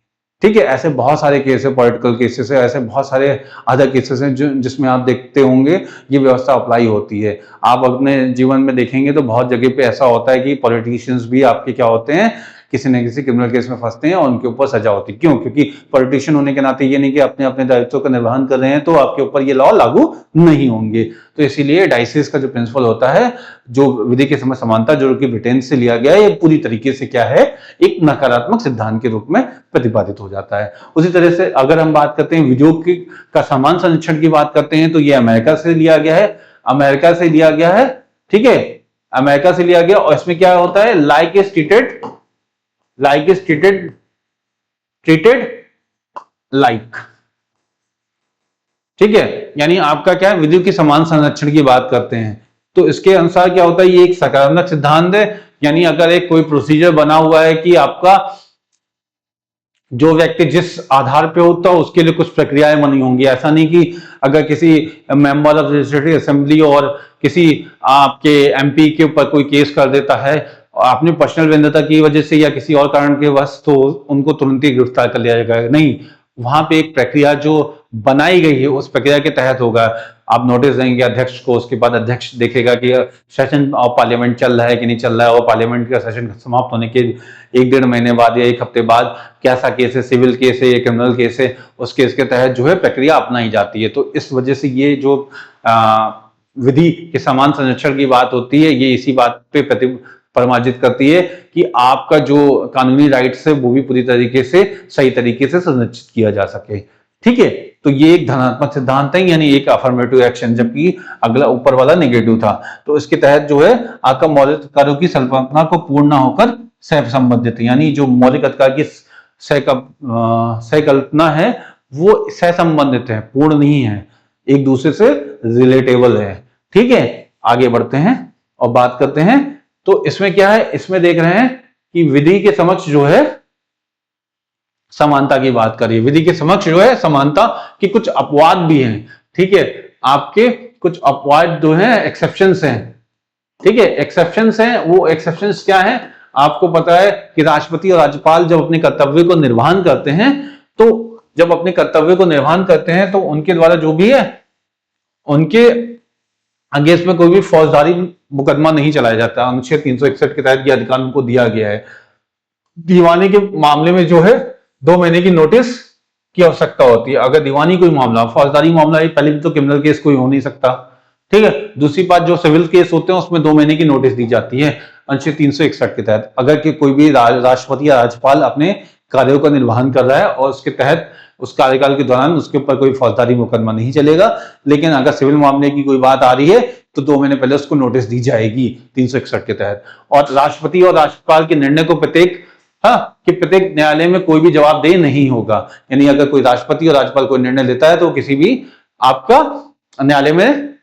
ठीक है। ऐसे बहुत सारे केस है, पॉलिटिकल केसेस है, ऐसे बहुत सारे अदर केसेस हैं जिसमें आप देखते होंगे ये व्यवस्था अप्लाई होती है। आप अपने जीवन में देखेंगे तो बहुत जगह पे ऐसा होता है कि पॉलिटिशियंस भी आपके क्या होते हैं, किसी न किसी क्रिमिनल केस में फंसते हैं और उनके ऊपर सजा होती है। क्यों? क्योंकि पॉलिटिशियन होने के नाते ये नहीं कि अपने अपने दायित्वों का निर्वहन कर रहे हैं तो आपके ऊपर ये लॉ लागू नहीं होंगे। तो इसीलिए डाइसिस का जो प्रिंसिपल होता है, जो विधि के समक्ष समानता, जो कि ब्रिटेन से लिया गया है, ये पूरी तरीके से क्या है, एक नकारात्मक सिद्धांत के रूप में प्रतिपादित हो जाता है। उसी तरह से अगर हम बात करते हैं विधियों का समान संरक्षण की बात करते हैं तो ये अमेरिका से लिया गया है, अमेरिका से लिया गया है, ठीक है, अमेरिका से लिया गया। और इसमें क्या होता है, लाइक इज ट्रीटेड लाइक, ठीक है, यानी आपका क्या है, विधियों की समान संरक्षण की बात करते हैं। तो इसके अनुसार क्या होता है, ये एक सकारात्मक सिद्धांत है। यानी अगर एक कोई प्रोसीजर बना हुआ है कि आपका जो व्यक्ति जिस आधार पे होता है उसके लिए कुछ प्रक्रियाएं बनी होंगी। ऐसा नहीं कि अगर किसी मेंबर ऑफ लेजिस्लेटिव असेंबली और किसी आपके एमपी के ऊपर कोई केस कर देता है अपनी पर्सनल वैधता की वजह से या किसी और कारण के वश, तो उनको तुरंत ही गिरफ्तार कर लिया जाएगा। नहीं, वहां पे एक प्रक्रिया जो बनाई गई है उस प्रक्रिया के तहत होगा। आप नोटिस देंगे अध्यक्ष को, उसके बाद अध्यक्ष देखेगा कि सेशन ऑफ पार्लियामेंट चल रहा है कि नहीं चल रहा है, और पार्लियामेंट का सेशन समाप्त होने के 1-1.5 महीने बाद या 1 हफ्ते बाद कैसा केस है, सिविल केस है या क्रिमिनल केस है, उस केस के तहत जो है प्रक्रिया अपनाई जाती है। तो इस वजह से ये जो विधि के समान संरक्षण की बात होती है, ये इसी बात पे परमार्जित करती है कि आपका जो कानूनी राइट्स है वो भी पूरी तरीके से सही तरीके से संरक्षित किया जा सके। ठीक है, तो ये एक धनात्मक सिद्धांत है, यानी एक अफर्मेटिव एक्शन, जबकि अगला ऊपर वाला नेगेटिव था। तो इसके तहत जो है आपका मौलिक अधिकारों की संकल्पना को पूर्ण न होकर सह संबंधित, यानी जो मौलिक अधिकार की सहकल्पना है वो सह संबंधित है, पूर्ण नहीं है, एक दूसरे से रिलेटेबल है। ठीक है, आगे बढ़ते हैं और बात करते हैं। तो इसमें क्या है, इसमें देख रहे हैं कि विधि के समक्ष जो है समानता की बात करिए। विधि के समक्ष जो है समानता के कुछ अपवाद भी हैं। ठीक है, आपके कुछ अपवाद जो हैं एक्सेप्शंस हैं। ठीक है, एक्सेप्शंस हैं। वो एक्सेप्शंस क्या है, आपको पता है कि राष्ट्रपति और राज्यपाल जब अपने कर्तव्य को निर्वहन करते हैं, तो जब अपने कर्तव्य को निर्वहन करते हैं तो उनके द्वारा जो भी है उनके अगेंस्ट में कोई भी फौजदारी मुकदमा नहीं चलाया जाता। अनुच्छेद 361 के तहत यह अधिकार उनको दिया गया है। दीवानी के मामले में जो है 2 महीने की नोटिस की आवश्यकता होती है। अगर दीवानी कोई मामला, फौजदारी मामला है, पहले तो क्रिमिनल केस कोई हो नहीं सकता। ठीक है, दूसरी बात जो सिविल केस होते हैं उसमें 2 महीने की नोटिस दी जाती है अनुच्छेद 361 के तहत। अगर कि कोई भी राष्ट्रपति या राज्यपाल अपने कार्यों का निर्वहन कर रहा है और उसके तहत उस कार्यकाल के दौरान उसके ऊपर कोई फौजदारी मुकदमा नहीं चलेगा, लेकिन अगर सिविल मामले की कोई बात आ रही है तो 2 महीने पहले उसको नोटिस दी जाएगी 361 के तहत। और राष्ट्रपति और राज्यपाल के निर्णय को प्रत्येक न्यायालय में कोई भी जवाबदेह नहीं होगा। यानी अगर कोई राष्ट्रपति और राज्यपाल कोई निर्णय लेता है तो किसी भी आपका न्यायालय में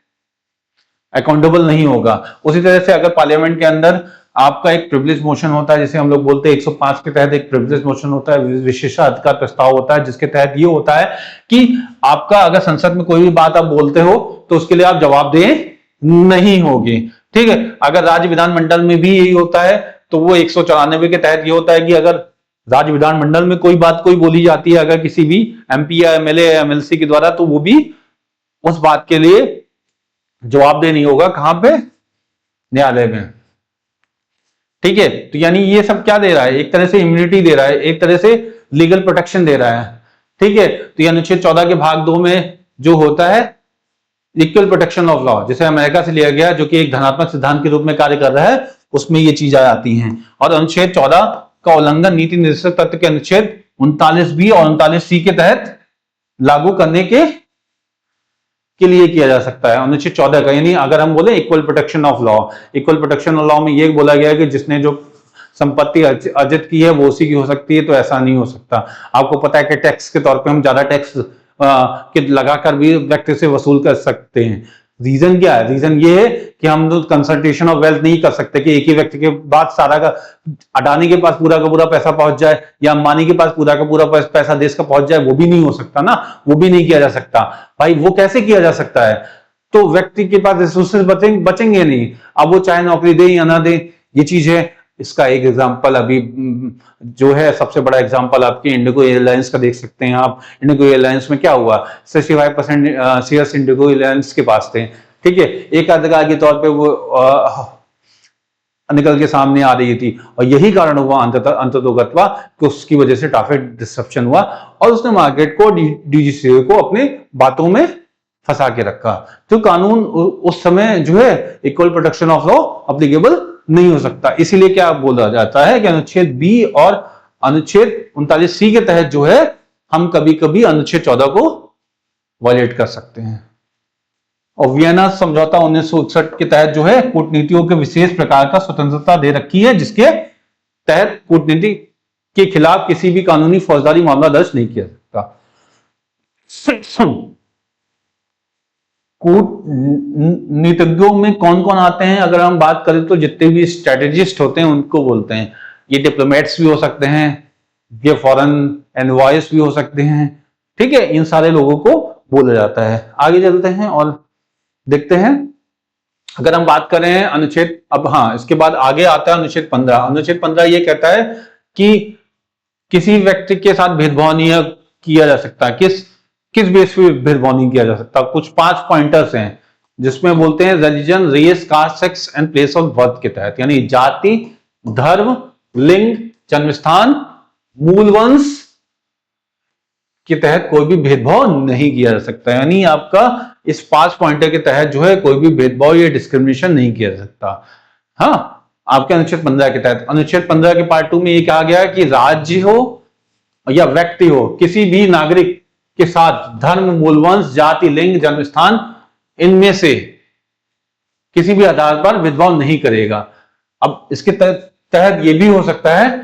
अकाउंटेबल नहीं होगा। उसी तरह से अगर पार्लियामेंट के अंदर आपका एक प्रिविलेज मोशन होता है, जिसे हम लोग बोलते हैं 105 के तहत एक प्रिविलेज मोशन होता है, विशेषाधिकार प्रस्ताव होता है, जिसके तहत ये होता है कि आपका अगर संसद में कोई भी बात आप बोलते हो तो उसके लिए आप जवाबदेह नहीं होगे। ठीक है, अगर राज्य विधानमंडल में भी यही होता है तो वो 194 के तहत ये होता है कि अगर राज्य विधानमंडल में कोई बात कोई बोली जाती है अगर किसी भी एमपी या एमएलए या एमएलसी के द्वारा, तो वो भी उस बात के लिए जवाबदेह नहीं होगा। कहां पे? न्यायालय में। ठीक है, तो यानी ये सब क्या दे रहा है, एक तरह से इम्यूनिटी दे रहा है, एक तरह से लीगल प्रोटेक्शन दे रहा है। ठीक है, तो ये अनुच्छेद 14 के भाग 2 में जो होता है इक्वल प्रोटेक्शन ऑफ लॉ, जिसे अमेरिका से लिया गया, जो कि एक धनात्मक सिद्धांत के रूप में कार्य कर रहा है, उसमें ये चीजें आती हैं। और अनुच्छेद 14 का उल्लंघन नीति निर्देशक तत्व के अनुच्छेद 39B और 39C के तहत लागू करने के लिए किया जा सकता है। अनुच्छेद 14 का, यानी अगर हम बोले equal protection of law, equal protection of law में ये बोला गया है कि जिसने जो संपत्ति अर्जित की है वो उसी की हो सकती है, तो ऐसा नहीं हो सकता। आपको पता है कि टैक्स के तौर पे हम ज्यादा टैक्स लगाकर भी व्यक्ति से वसूल कर सकते हैं। रीजन क्या है? रीजन ये है कि हम लोग कंसंट्रेशन ऑफ वेल्थ नहीं कर सकते कि एक ही व्यक्ति के बाद सारा का, अडानी के पास पूरा का पूरा पैसा पहुंच जाए या अंबानी के पास पूरा का पूरा पैसा देश का पहुंच जाए, वो भी नहीं हो सकता ना, वो भी नहीं किया जा सकता। भाई वो कैसे किया जा सकता है? तो व्यक्ति के पास रिसोर्सेज बचेंगे नहीं, अब वो चाहे नौकरी दे या ना दे, ये चीज है। इसका एक एग्जांपल अभी जो है सबसे बड़ा एग्जांपल आपकी इंडिगो एयरलाइंस का देख सकते हैं आप। इंडिगो एयरलाइंस में क्या हुआ, 65% शेयर्स इंडिगो एयरलाइंस के पास थे। ठीक है, एक अधिकार के तौर पे वो निकल के सामने आ रही थी और यही कारण हुआ अंततोगत्वा कि उसकी वजह से ट्रैफिक डिसरप्शन हुआ और उसने मार्केट को, डीजीसीए को अपने बातों में फंसा के रखा। तो कानून उस समय जो है equal protection of law applicable नहीं हो सकता। इसीलिए क्या बोला जाता है कि अनुच्छेद बी और अनुच्छेद 39C के तहत जो है हम कभी कभी अनुच्छेद 14 को वायलेट कर सकते हैं। और वियना समझौता 1961 के तहत जो है कूटनीतियों के विशेष प्रकार का स्वतंत्रता दे रखी है, जिसके तहत कूटनीति के खिलाफ किसी भी कानूनी फौजदारी मामला दर्ज नहीं किया सकता। कूटनीतिज्ञों में कौन कौन आते हैं? अगर हम बात करें तो जितने भी स्ट्रेटेजिस्ट होते हैं उनको बोलते हैं। ये डिप्लोमेट्स भी हो सकते हैं, ये फॉरेन एनवॉयस भी हो सकते हैं। ठीक है, इन सारे लोगों को बोला जाता है। आगे चलते हैं और देखते हैं अगर हम बात करें अनुच्छेद, अब हाँ इसके बाद आगे आता है अनुच्छेद 15। अनुच्छेद 15 ये कहता है कि किसी व्यक्ति के साथ भेदभाव नहीं किया जा सकता। किस किस बेस पे भेदभाव नहीं किया जा सकता? कुछ 5 पॉइंटर्स हैं जिसमें बोलते हैं religion, race, caste, sex and place of birth के तहत, यानी जाति, धर्म, लिंग, जन्मस्थान, मूल वंश के तहत कोई भी भेदभाव नहीं किया जा सकता। यानी आपका इस 5 पॉइंटर के तहत जो है कोई भी भेदभाव या डिस्क्रिमिनेशन नहीं किया जा सकता। हाँ, आपके अनुच्छेद 15 के तहत। अनुच्छेद 15 के पार्ट 2 में ये कहा गया है कि राज्य हो या व्यक्ति हो, किसी भी नागरिक के साथ धर्म, मूलवंश, जाति, लिंग, जन्मस्थान, इनमें से किसी भी आधार पर भेदभाव नहीं करेगा। अब इसके तहत ये भी हो सकता है,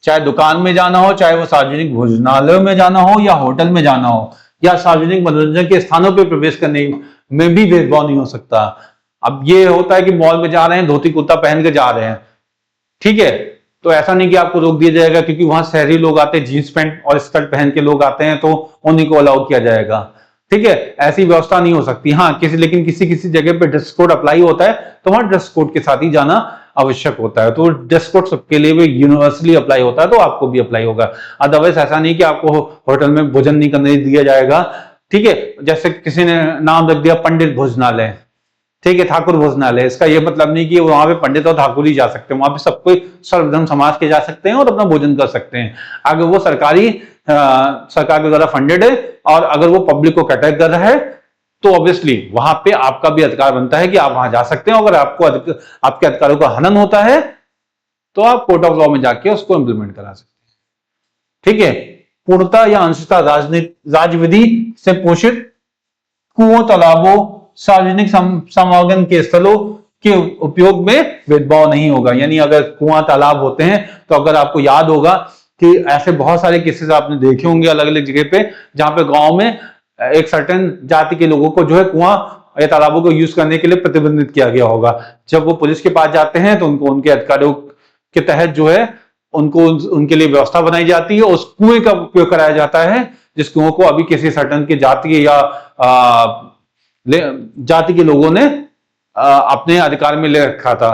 चाहे दुकान में जाना हो, चाहे वो सार्वजनिक भोजनालय में जाना हो, या होटल में जाना हो, या सार्वजनिक मनोरंजन के स्थानों पर प्रवेश करने में भी भेदभाव नहीं हो सकता। अब ये होता है कि मॉल में जा रहे हैं, धोती कुर्ता पहन के जा रहे हैं, ठीक है, तो ऐसा नहीं कि आपको रोक दिया जाएगा क्योंकि वहां शहरी लोग आते हैं, जींस पैंट और स्कर्ट पहन के लोग आते हैं, तो उन्हीं को अलाउ किया जाएगा। ठीक है, ऐसी व्यवस्था नहीं हो सकती। हाँ, लेकिन किसी किसी जगह पे ड्रेस कोड अप्लाई होता है, तो वहां ड्रेस कोड के साथ ही जाना आवश्यक होता है। तो ड्रेस कोड सबके लिए भी यूनिवर्सली अप्लाई होता है, तो आपको भी अप्लाई होगा। अदरवाइज ऐसा नहीं कि आपको होटल में भोजन नहीं करने दिया जाएगा। ठीक है, जैसे किसी ने नाम रख दिया पंडित भोजनालय, ठीक है, ठाकुर भोजनालय, इसका ये मतलब नहीं कि वहां पे पंडित और ठाकुर ही जा सकते हैं, वहां पे सब कोई सर्वधर्म समाज के जा सकते हैं और अपना भोजन कर सकते हैं, अगर वो सरकार के द्वारा फंडेड है और अगर वो पब्लिक को कैटर कर रहा है, तो ऑब्वियसली वहां पे आपका भी अधिकार बनता है कि आप वहां जा सकते हैं। अगर आपको आपके अधिकारों का हनन होता है तो आप कोर्ट ऑफ लॉ में जाके उसको इंप्लीमेंट करा सकते हैं। ठीक है, पूर्णता या अंशतः राजविधि से पोषित कुओं, तालाबों, सार्वजनिक समागम के स्थलों के उपयोग में भेदभाव नहीं होगा। यानी अगर कुआं तालाब होते हैं, तो अगर आपको याद होगा कि ऐसे बहुत सारे केसेस आपने देखे होंगे अलग अलग जगह पे, जहां पे गांव में एक सर्टेन जाति के लोगों को जो है कुआं या तालाबों को यूज करने के लिए प्रतिबंधित किया गया होगा। जब वो पुलिस के पास जाते हैं तो उनको उनके अधिकारों के तहत जो है उनको उनके लिए व्यवस्था बनाई जाती है, उस कुएं का उपयोग कराया जाता है जिस कुओं को अभी किसी सर्टेन की जाति या जाति के लोगों ने अपने अधिकार में ले रखा था।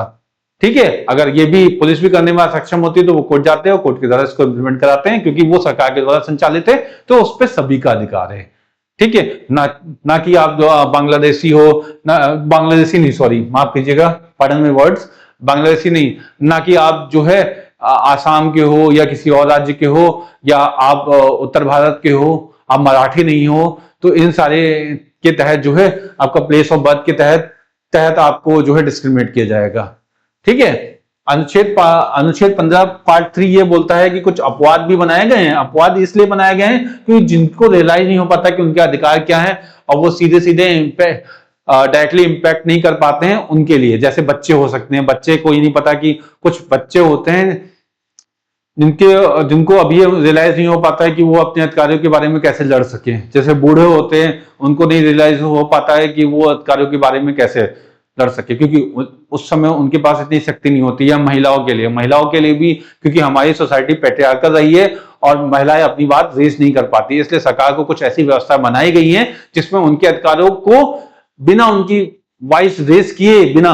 ठीक है, अगर ये भी पुलिस भी करने में सक्षम होती है तो वो कोर्ट जाते हैं और कोर्ट के द्वारा इसको इम्प्लीमेंट कराते हैं, क्योंकि वो सरकार के द्वारा संचालित है, तो उस पर सभी का अधिकार है। ठीक है, ना कि आप बांग्लादेशी हो, ना बांग्लादेशी नहीं, सॉरी माफ कीजिएगा, पार्डन माय वर्ड्स, बांग्लादेशी नहीं, ना कि आप जो है आसाम के हो या किसी और राज्य के हो, या आप उत्तर भारत के हो, आप मराठी नहीं हो, तो इन सारे के तहत जो है आपका प्लेस ऑफ बर्थ के तहत आपको जो है डिस्क्रिमिनेट किया जाएगा। ठीक है, अनुच्छेद 15 पार्ट 3 ये बोलता है कि कुछ अपवाद भी बनाए गए हैं। अपवाद इसलिए बनाए गए हैं क्योंकि जिनको रियलाइज नहीं हो पाता कि उनके अधिकार क्या है और वो सीधे सीधे डायरेक्टली इंपैक्ट नहीं कर पाते हैं, उनके लिए। जैसे बच्चे हो सकते हैं, बच्चे को ही नहीं पता कि कुछ बच्चे होते हैं जिनको अभी रियलाइज नहीं हो पाता है कि वो अपने अधिकारों के बारे में कैसे लड़ सके। जैसे बूढ़े होते हैं, उनको नहीं रियलाइज हो पाता है कि वो अधिकारों के बारे में कैसे लड़ सके, क्योंकि उस समय उनके पास इतनी शक्ति नहीं होती। या महिलाओं के लिए भी, क्योंकि हमारी सोसाइटी पैट्रियार्कल रही है और महिलाएं अपनी बात रेज नहीं कर पाती, इसलिए सरकार को कुछ ऐसी व्यवस्था बनाई गई है जिसमें उनके अधिकारों को बिना उनकी वॉइस रेज किए बिना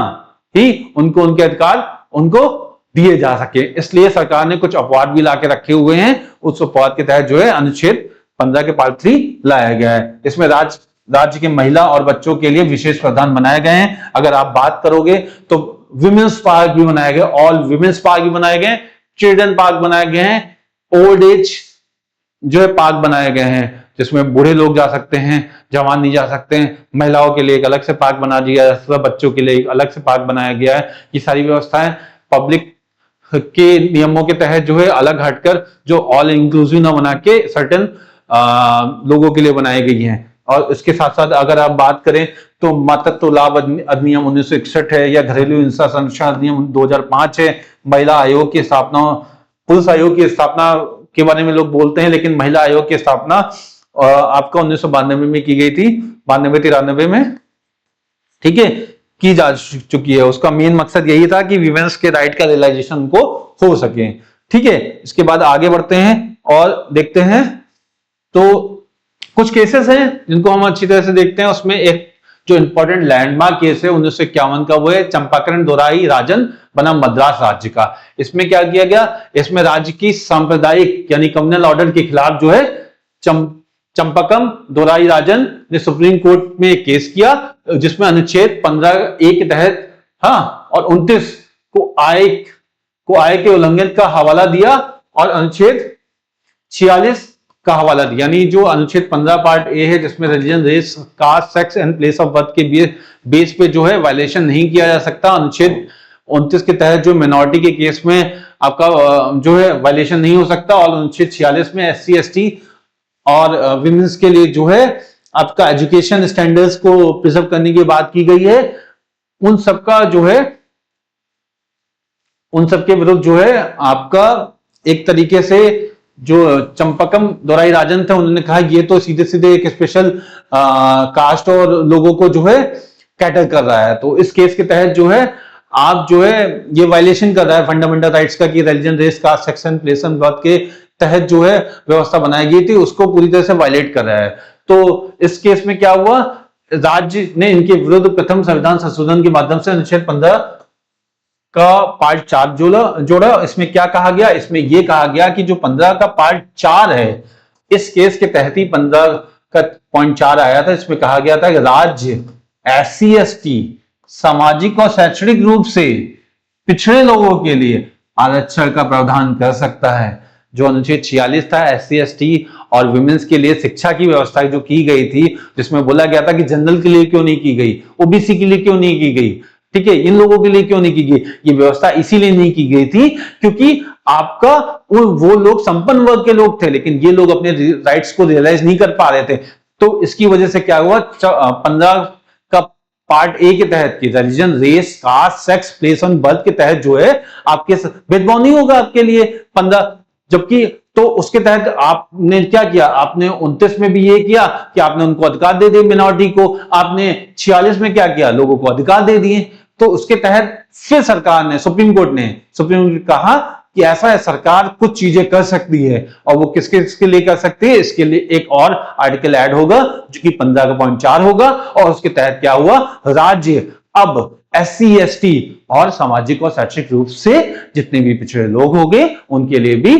ही उनको उनके अधिकार उनको दिए जा सके। इसलिए सरकार ने कुछ अपवाद भी ला के रखे हुए हैं। उस अपवाद के तहत जो है अनुच्छेद 15 के पार्ट 3 लाया गया है। इसमें राज्य के महिला और बच्चों के लिए विशेष प्रावधान बनाए गए हैं। अगर आप बात करोगे तो विमेंस पार्क भी बनाए गए, ऑल विमेंस पार्क भी बनाए गए, चिल्ड्रन पार्क बनाए गए हैं, ओल्ड एज जो है पार्क बनाए गए हैं जिसमें बूढ़े लोग जा सकते हैं, जवान नहीं जा सकते हैं। महिलाओं के लिए एक अलग से पार्क बना दिया है, बच्चों के लिए एक अलग से पार्क बनाया गया है। ये सारी व्यवस्थाएं पब्लिक के नियमों के तहत जो है अलग हटकर, जो ऑल इंक्लूसिव ना बना के सर्टेन लोगों के लिए बनाई गई हैं। और इसके साथ साथ अगर आप बात करें तो मातृत्व लाभ अधिनियम 1961 है, या घरेलू हिंसा संरक्षण अधिनियम 2005 है, महिला आयोग की स्थापना, पुरुष आयोग की स्थापना के बारे में लोग बोलते हैं, लेकिन महिला आयोग की स्थापना आपका 1992 में की गई थी, 92-93 में, ठीक है, की जा चुकी है। उसका मेन मकसद यही था कि वीमेंस के राइट का रियलाइजेशन को हो सके। ठीक है, इसके बाद आगे बढ़ते हैं और देखते हैं। तो कुछ केसेस हैं जिनको हम अच्छी तरह से देखते हैं। उसमें एक जो इंपॉर्टेंट लैंडमार्क केस है 1951 का वो है चंपाकरण दोराई राजन बना मद्रास राज्य का। इसमें क्या किया गया, इसमें राज्य की सांप्रदायिक यानी कम्युनल ऑर्डर के खिलाफ जो है चंपकम दोराई राजन ने सुप्रीम कोर्ट में एक केस किया, जिसमें अनुच्छेद 15A के तहत और 29 को आय के उल्लंघन का हवाला दिया और अनुच्छेद 46 का हवाला दिया। यानी जो अनुच्छेद 15 पार्ट ए है जिसमें religion, race, caste, sex and place of birth के बेस पे जो है वायलेशन नहीं किया जा सकता। अनुच्छेद 29 के तहत जो मिनोरिटी के केस में आपका जो है वायलेशन नहीं हो सकता, और अनुच्छेद 46 में SC ST और विमेंस के लिए जो है आपका एजुकेशन स्टैंडर्ड्स को प्रिजर्व करने की बात की गई है। उन सबका जो है उन सबके विरुद्ध जो है आपका एक तरीके से जो चंपकम दोराई राजन थे उन्होंने कहा ये तो सीधे सीधे एक स्पेशल कास्ट और लोगों को जो है कैटर कर रहा है। तो इस केस के तहत जो है आप जो है ये वायलेशन कर रहा है फंडामेंटल राइट्स का कि religion, race, caste, sex and place of birth के तहत जो है व्यवस्था बनाई गई थी उसको पूरी तरह से वायलेट कर रहा है। तो इस केस में क्या हुआ, राज्य ने इनके विरुद्ध प्रथम संविधान संशोधन के माध्यम से अनुच्छेद 15 का पार्ट 4 जोड़ा। इसमें क्या कहा गया, इसमें यह कहा गया कि जो 15 का पार्ट 4 है इस केस के तहत ही 15 का पॉइंट 4 आया था। इसमें कहा गया था कि राज्य SC ST सामाजिक और शैक्षणिक रूप से पिछड़े लोगों के लिए आरक्षण का प्रावधान कर सकता है। जो अनुच्छेद 46 था SC ST और विमेंस के लिए शिक्षा की व्यवस्था जो की गई थी, जिसमें बोला गया था कि जनरल के लिए क्यों नहीं की गई, OBC के लिए क्यों नहीं की गई, ठीक है, इन लोगों के लिए क्यों नहीं की गई, ये व्यवस्था इसीलिए नहीं की गई थी क्योंकि आपका वो लोग संपन्न वर्ग के लोग थे, लेकिन ये लोग अपने राइट्स को रियलाइज नहीं कर पा रहे थे। तो इसकी वजह से क्या हुआ, 15 का पार्ट ए के तहत की religion, race, caste, sex, place of birth के तहत जो है आपके भेदभाव नहीं होगा आपके लिए 15, जबकि तो उसके तहत आपने क्या किया, आपने 29 में भी ये किया कि आपने उनको अधिकार दे दिए मिनॉरिटी को, आपने 46 में क्या किया, लोगों को अधिकार दे दिए। तो उसके तहत फिर सरकार ने, सुप्रीम कोर्ट ने कहा कि ऐसा है सरकार कुछ चीजें कर सकती है, और वो किसके लिए कर सकती है, इसके लिए एक और आर्टिकल ऐड होगा जो कि 15 का पॉइंट 4 होगा। और उसके तहत क्या हुआ, राज्य अब SC ST और सामाजिक और शैक्षिक रूप से जितने भी पिछड़े लोग होंगे उनके लिए भी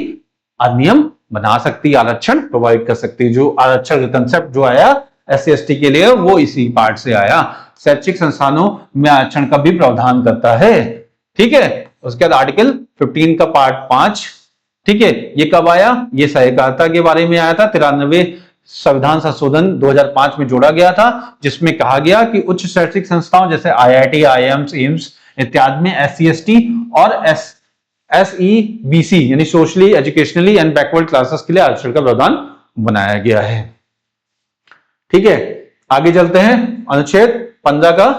अधिनियम बना सकती, आरक्षण प्रोवाइड कर सकती है। जो आरक्षण का कंसेप्ट जो आया SC ST के लिए वो इसी पार्ट से आया। शैक्षिक संस्थानों में आरक्षण का भी प्रावधान करता है, ठीक है। उसके बाद आर्टिकल 15 का पार्ट 5, ठीक है, ये कब आया, ये सहकारिता के बारे में आया था। 93 संविधान संशोधन 2005 में जोड़ा गया था, जिसमें कहा गया कि उच्च शैक्षिक संस्थाओं जैसे IIT, IIMs, एम्स इत्यादि में SC ST और SEBC यानी socially, educationally and backward classes के लिए आरक्षण का प्रावधान बनाया गया है, ठीक है। आगे चलते हैं, अनुच्छेद 15 का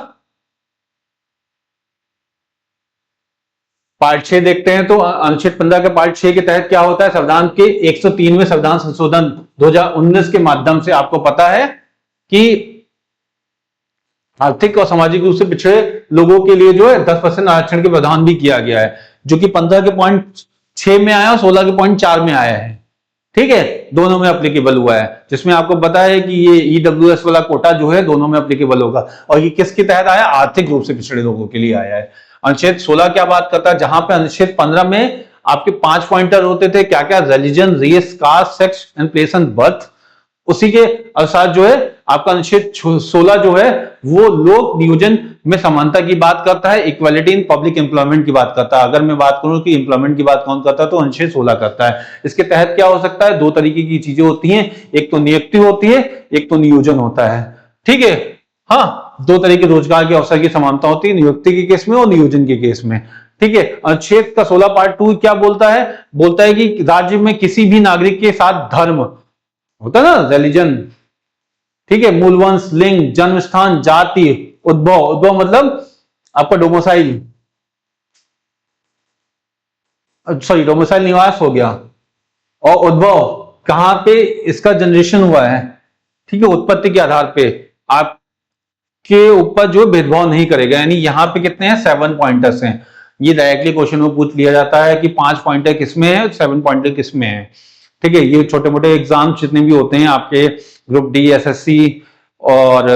पार्ट 6 देखते हैं। तो अनुच्छेद 15 के पार्ट 6 के तहत क्या होता है, संविधान के 103वें संविधान संशोधन 2019 के माध्यम से आपको पता है कि आर्थिक और सामाजिक रूप से पिछड़े लोगों के लिए जो है 10% आरक्षण के प्रावधान भी किया गया है, जो कि 15 के पॉइंट 6 में आया और 16 के पॉइंट 4 में आया है, ठीक है, दोनों में एप्लीकेबल हुआ है। जिसमें आपको पता है कि ये EWS वाला कोटा जो है दोनों में एप्लीकेबल होगा, और ये किसके तहत आया, आर्थिक रूप से पिछड़े लोगों के लिए आया है। अनुच्छेद 16 क्या बात करता है, जहां पे अनुच्छेद 15 में आपके 5 पॉइंटर होते थे, क्या क्या, religion, race, caste, sex and place of birth, उसी के अनुसार जो है आपका अनुच्छेद 16 जो है वो लोक नियोजन में समानता की बात करता है, इक्वालिटी इन पब्लिक एम्प्लॉयमेंट की बात करता है। अगर मैं बात करूं कि एम्प्लॉयमेंट की बात कौन करता है तो अनुच्छेद 16 करता है। इसके तहत क्या हो सकता है, 2 तरीके की चीजें होती हैं, एक तो नियुक्ति होती है, एक तो नियोजन होता है, ठीक है। हाँ, 2 तरह के रोजगार के अवसर की समानता होती है, नियुक्ति के केस में और नियोजन के केस में, ठीक है। अनुच्छेद का 16 पार्ट 2 क्या बोलता है, बोलता है कि राज्य में किसी भी नागरिक के साथ धर्म होता है ना, रिलीजन, ठीक है, मूलवंश, लिंग, जन्म स्थान, जाति, उद्भव मतलब आपका डोमिसाइल, सॉरी डोमिसाइल निवास हो गया, और उद्भव कहां पे इसका जनरेशन हुआ है, ठीक है, उत्पत्ति के आधार पे आपके ऊपर जो भेदभाव नहीं करेगा। यानी यहां पे कितने हैं, 7 पॉइंटर्स हैं। ये डायरेक्टली क्वेश्चन में पूछ लिया जाता है कि 5 पॉइंटर किसमें है, 7 पॉइंटर किसमें है, ठीक है। ये छोटे मोटे एग्जाम जितने भी होते हैं आपके ग्रुप डी, SSC और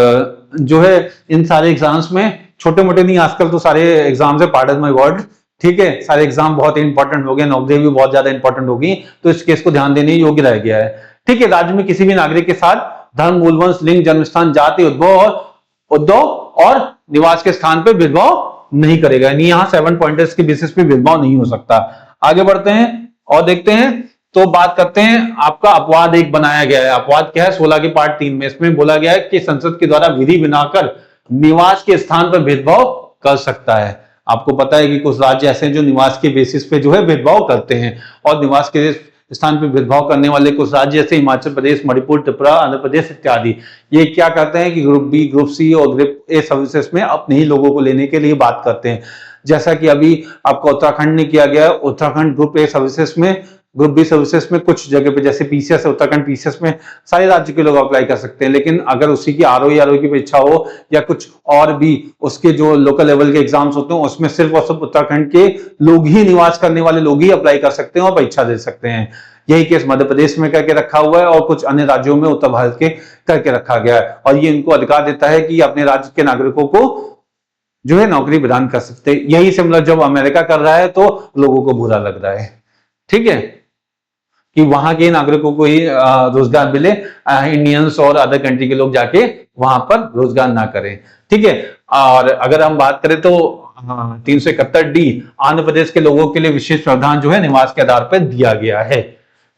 जो है इन सारे एग्जाम्स में, छोटे मोटे नहीं, आजकल तो सारे एग्जाम्स है, पार्डन माय वर्ड, ठीक है, सारे एग्जाम बहुत इंपॉर्टेंट हो गए, नौकरी भी बहुत ज्यादा इंपॉर्टेंट होगी, तो इस केस को ध्यान देने योग्य रह गया है। ठीक है, राज्य में किसी भी नागरिक के साथ धर्म, मूलवंश, लिंग, जन्मस्थान, जाति, उद्भव और निवास के स्थान पर भेदभाव नहीं करेगा, यानी यहाँ 7 पॉइंटर्स के बेसिस पे भेदभाव नहीं हो सकता। आगे बढ़ते हैं और देखते हैं, तो बात करते हैं आपका अपवाद एक बनाया गया है। अपवाद क्या है? 16 के पार्ट 3 में इसमें बोला गया है कि संसद के द्वारा विधि बनाकर निवास के स्थान पर भेदभाव कर सकता है। आपको पता है कि कुछ राज्य ऐसे हैं जो निवास के बेसिस पे जो है भेदभाव करते हैं, और निवास के स्थान पर भेदभाव करने वाले कुछ राज्य जैसे हिमाचल प्रदेश, मणिपुर, त्रिपुरा, आंध्र प्रदेश इत्यादि, ये क्या करते हैं कि ग्रुप बी, ग्रुप सी और ग्रुप ए सर्विसेज में अपने ही लोगों को लेने के लिए बात करते हैं। जैसा कि अभी आपका उत्तराखंड ने किया गया, उत्तराखंड ग्रुप ए सर्विसेज में, ग्रुप बी सर्विसेज में कुछ जगह पे, जैसे पीसीएस है, उत्तराखंड पीसीएस में सारे राज्य के लोग अप्लाई कर सकते हैं। लेकिन अगर उसी की आरओई की परीक्षा हो या कुछ और भी उसके जो लोकल लेवल के एग्जाम्स होते हैं, उसमें सिर्फ और सिर्फ उत्तराखंड के लोग ही, निवास करने वाले लोग ही अप्लाई कर सकते हैं और परीक्षा दे सकते हैं। यही केस मध्य प्रदेश में करके रखा हुआ है और कुछ अन्य राज्यों में उत्तर भारत के करके रखा गया है, और ये इनको अधिकार देता है कि अपने राज्य के नागरिकों को जो है नौकरी प्रदान कर सकते हैं। यही सिमिलर जब अमेरिका कर रहा है तो लोगों को बुरा लग रहा है, ठीक है, कि वहां के नागरिकों को ही रोजगार मिले, इंडियंस और अदर कंट्री के लोग जाके वहां पर रोजगार ना करें। ठीक है, और अगर हम बात करें तो 371D आंध्र प्रदेश के लोगों के लिए विशेष प्रावधान जो है निवास के आधार पर दिया गया है।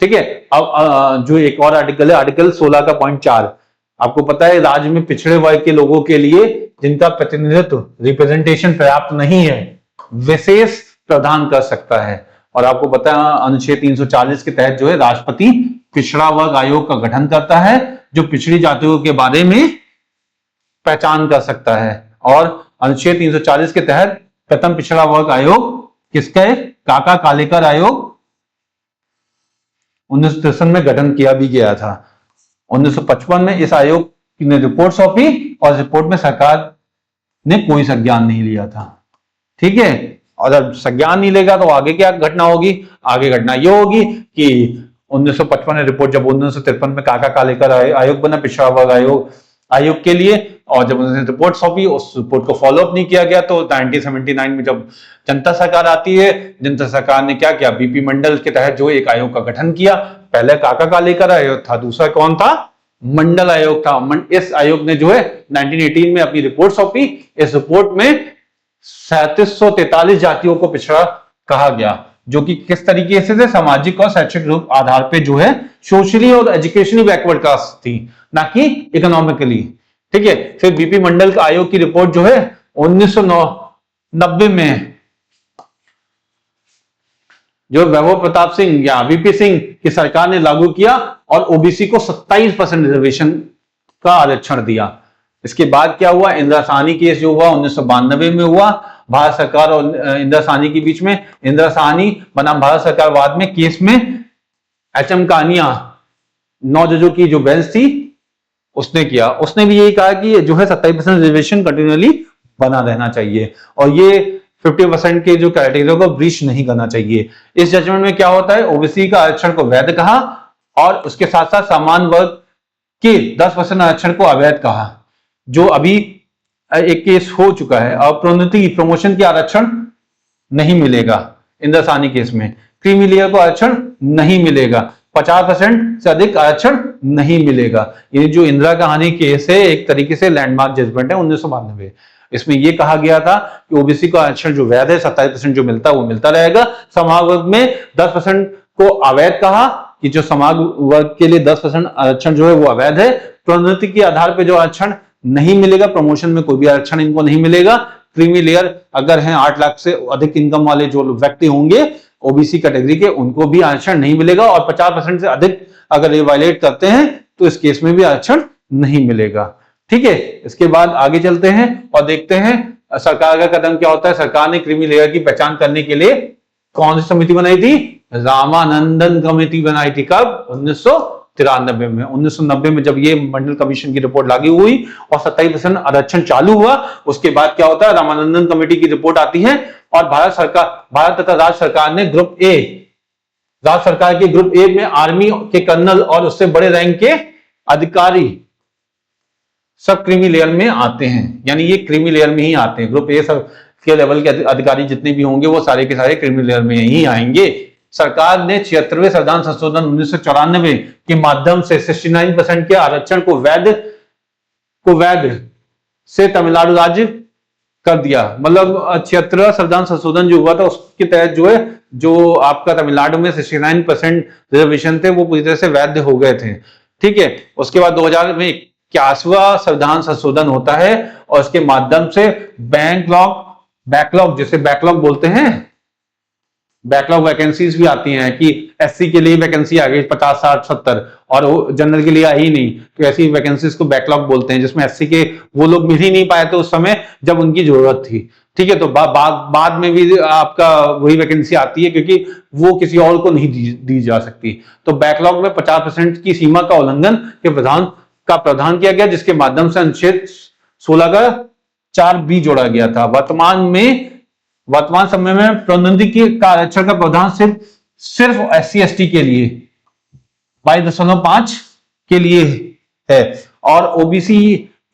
ठीक है, अब जो एक और आर्टिकल है, आर्टिकल 16 का पॉइंट 4, आपको पता है राज्य में पिछड़े वर्ग के लोगों के लिए जिनका प्रतिनिधित्व, रिप्रेजेंटेशन पर्याप्त नहीं है, विशेष प्रावधान कर सकता है। और आपको पता है अनुच्छेद 340 के तहत जो है राष्ट्रपति पिछड़ा वर्ग आयोग का गठन करता है, जो पिछड़ी जातियों के बारे में पहचान कर सकता है। और अनुच्छेद 340 के तहत प्रथम पिछड़ा वर्ग आयोग किसका है? काका कालेकर आयोग 1963 में गठन किया भी गया था। 1955 में इस आयोग ने रिपोर्ट सौंपी और रिपोर्ट में सरकार ने कोई संज्ञान नहीं लिया था। ठीक है, और जब संज्ञान नहीं लेगा तो आगे क्या घटना होगी? आगे घटना यह होगी कि 1955 में रिपोर्ट, जब 1953 में काका कालेकर आयोग बना पिछड़ा वर्ग आयोग के लिए, और जब उन्होंने रिपोर्ट सौंपी उस रिपोर्ट को फॉलो अप नहीं किया गया, तो 1979 में जब जनता सरकार आती है, जनता सरकार ने क्या किया? बीपी मंडल के तहत जो एक आयोग का गठन किया। पहले काका कालेकर आयोग था, दूसरा कौन था? मंडल आयोग था। इस आयोग ने जो है 1918 में अपनी रिपोर्ट सौंपी। इस रिपोर्ट में 3743 जातियों को पिछड़ा कहा गया, जो कि किस तरीके से थे? सामाजिक और शैक्षिक रूप आधार पे जो है सोशली और एजुकेशनली बैकवर्ड कास्ट थी, ना कि इकोनॉमिकली। ठीक है, फिर बीपी मंडल का आयोग की रिपोर्ट जो है 1990 में जो वैभव प्रताप सिंह या वीपी सिंह की सरकार ने लागू किया और ओबीसी को 27% रिजर्वेशन का आरक्षण दिया। इसके बाद क्या हुआ? इंदिरा साहनी केस जो हुआ 1992 में हुआ, भारत सरकार और इंदिरा साहनी के बीच में। इंदिरा साहनी बनाम भारत सरकार वाद में केस में एचएम कानिया 9 जजों की जो बेंच थी उसने किया, उसने भी यही कहा कि जो है 27% रिजर्वेशन कंटिन्यूअली बना रहना चाहिए और ये 50% के जो क्राइटेरिया को ब्रीच नहीं करना चाहिए। इस जजमेंट में क्या होता है? ओबीसी का आरक्षण को वैध कहा और उसके साथ साथ समान वर्ग के 10% आरक्षण को अवैध कहा, जो अभी एक केस हो चुका है। और प्रोन्नति प्रमोशन के आरक्षण नहीं मिलेगा इंदिरा साहनी केस में। क्रीमी लेयर को आरक्षण नहीं मिलेगा, 50% से अधिक आरक्षण नहीं मिलेगा। ये जो इंदिरा कहानी केस है एक तरीके से लैंडमार्क जजमेंट है 1992। इसमें यह कहा गया था कि ओबीसी का आरक्षण जो वैध है 27% जो मिलता है वो मिलता रहेगा। समाज वर्ग में 10% को अवैध कहा कि जो समाज वर्ग के लिए 10% आरक्षण जो है वो अवैध है। प्रोन्नति के आधार पर जो आरक्षण नहीं मिलेगा, प्रमोशन में कोई भी आरक्षण इनको नहीं मिलेगा। क्रीमी लेयर अगर हैं 8 लाख से अधिक इनकम वाले जो व्यक्ति होंगे ओबीसी कैटेगरी के, उनको भी आरक्षण नहीं मिलेगा और 50% से अधिक अगर ये वायलेट करते हैं तो इस केस में भी आरक्षण नहीं मिलेगा। ठीक है, इसके बाद आगे चलते हैं और देखते हैं सरकार का कदम क्या होता है। सरकार ने क्रीमी लेयर की पहचान करने के लिए कौन सी समिति बनाई थी? रामानंदन कमेटी बनाई थी। कब? 1993 में। 1990 में जब ये मंडल कमीशन की रिपोर्ट लागू हुई और 27% आरक्षण चालू हुआ, उसके बाद क्या होता है? रामानंदन कमेटी की रिपोर्ट आती है और भारत तथा राज्य सरकार ने ग्रुप ए, राज्य सरकार के ग्रुप ए में आर्मी के कर्नल और उससे बड़े रैंक के अधिकारी सब क्रीमी लेयर में आते हैं, यानी ये क्रीमी लेयर में ही आते हैं। ग्रुप ए सब के लेवल के अधिकारी जितने भी होंगे वो सारे के सारे क्रीमी लेयर में ही आएंगे। सरकार ने 76वें संविधान संशोधन 1994 के माध्यम से 69% के आरक्षण को वैध से तमिलनाडु राज्य कर दिया। मतलब 76वां संविधान संशोधन जो हुआ था उसके तहत जो है, जो आपका तमिलनाडु में 69% रिजर्वेशन थे वो पूरी तरह से वैध हो गए थे। ठीक है, उसके बाद 2000 में 81वां संविधान संशोधन होता है और उसके माध्यम से बैकलॉग जिसे बैकलॉग बोलते हैं, बैकलॉग वैकेंसीज भी आती हैं कि एससी के लिए वैकेंसी आ गई 50, 60, 70 और जनरल के लिए आई ही नहीं, तो ऐसी वैकेंसीज को बैकलॉग बोलते हैं, जिसमें एससी के वो लोग मिल ही नहीं पाए थे उस समय जब उनकी जरूरत थी। ठीक है, तो बाद में भी आपका वही वैकेंसी आती है क्योंकि वो किसी और को नहीं दी जा सकती। तो बैकलॉग में 50% की सीमा का उल्लंघन के प्रावधान किया गया, जिसके माध्यम से अनुच्छेद 16 का 4B जोड़ा गया था। वर्तमान समय में प्रोन्नति का आरक्षण का प्रावधान सिर्फ SC ST के लिए 22.5 के लिए है और OBC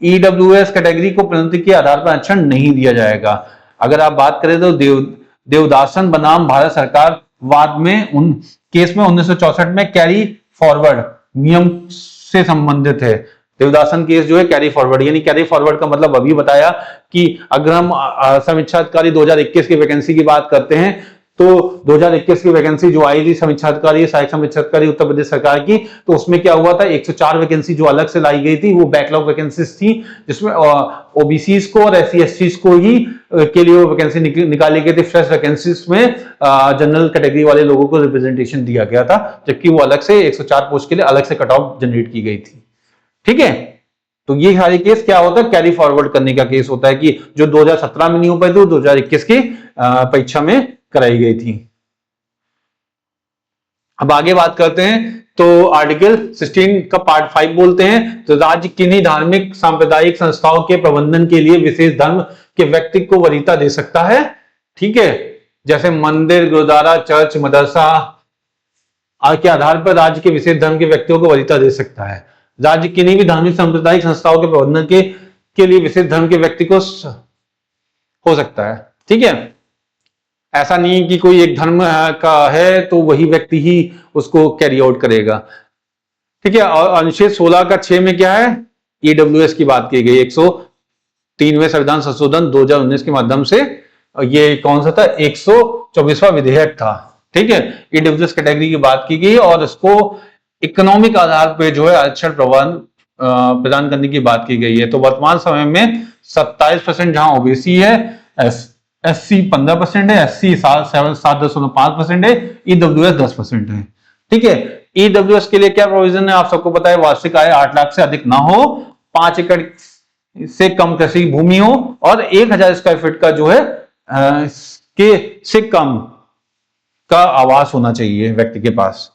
EWS कैटेगरी को प्रोन्नति के आधार पर आरक्षण नहीं दिया जाएगा। अगर आप बात करें तो देवदासन बनाम भारत सरकार वाद में उन केस में 1964 में कैरी फॉरवर्ड नियम से संबंधित है। देवदासन केस जो है कैरी फॉरवर्ड, यानी कैरी फॉरवर्ड का मतलब अभी बताया कि अगर हम समीक्षा अधिकारी 2021 की वैकेंसी की बात करते हैं तो 2021 की वैकेंसी जो आई थी समीक्षा अधिकारी, सहायक समीक्षा अधिकारी उत्तर प्रदेश सरकार की, तो उसमें क्या हुआ था 104 वैकेंसी जो अलग से लाई गई थी वो बैकलॉग वैकेंसीज थी, जिसमें ओबीसीज को और SC STs को ही के लिए वो वैकेंसी निकाली गई थी। फ्रेश वैकेंसीज में जनरल कैटेगरी वाले लोगों को रिप्रेजेंटेशन दिया गया था, जबकि वो अलग से 104 पोस्ट के लिए अलग से कट ऑफ जनरेट की गई थी। ठीक है, तो ये सारे केस क्या होता है, कैरी फॉरवर्ड करने का केस होता है कि जो 2017 में नहीं हो पाई थी 2021 की परीक्षा में कराई गई थी। अब आगे बात करते हैं तो आर्टिकल 16 का पार्ट 5 बोलते हैं, तो राज्य किन्हीं धार्मिक सांप्रदायिक संस्थाओं के प्रबंधन के लिए विशेष धर्म के व्यक्ति को वरीयता दे सकता है। ठीक है, जैसे मंदिर, गुरुद्वारा, चर्च, मदरसा के आधार पर राज्य के विशेष धर्म के व्यक्तियों को वरीयता दे सकता है। राज्य किन्हीं भी धार्मिक सांप्रदायिक संस्थाओं के प्रबंधन के लिए विशेष धर्म के व्यक्ति को हो सकता है। ठीक है, ऐसा नहीं कि कोई एक धर्म का है तो वही व्यक्ति ही उसको कैरी आउट करेगा। ठीक है, और अनुच्छेद 16 का 6 में क्या है, EWS की बात की गई। 103वें संविधान संशोधन 2019 के माध्यम से ये कौन सा था, 124वां विधेयक था। ठीक है, EWS कैटेगरी की बात की गई और इसको इकोनॉमिक आधार पे जो है आरक्षण प्रदान करने की बात की गई है। तो वर्तमान समय में 27% जहां ओबीसी है, SC 15% है, SC 7.5% है, EWS 10% है। ठीक है, EWS के लिए क्या प्रोविजन है आप सबको पता है, वार्षिक आय 8 लाख से अधिक ना हो, 5 एकड़ से कम कृषि भूमि हो और 1000 स्क्वायर फीट का जो है के से कम का आवास होना चाहिए व्यक्ति के पास।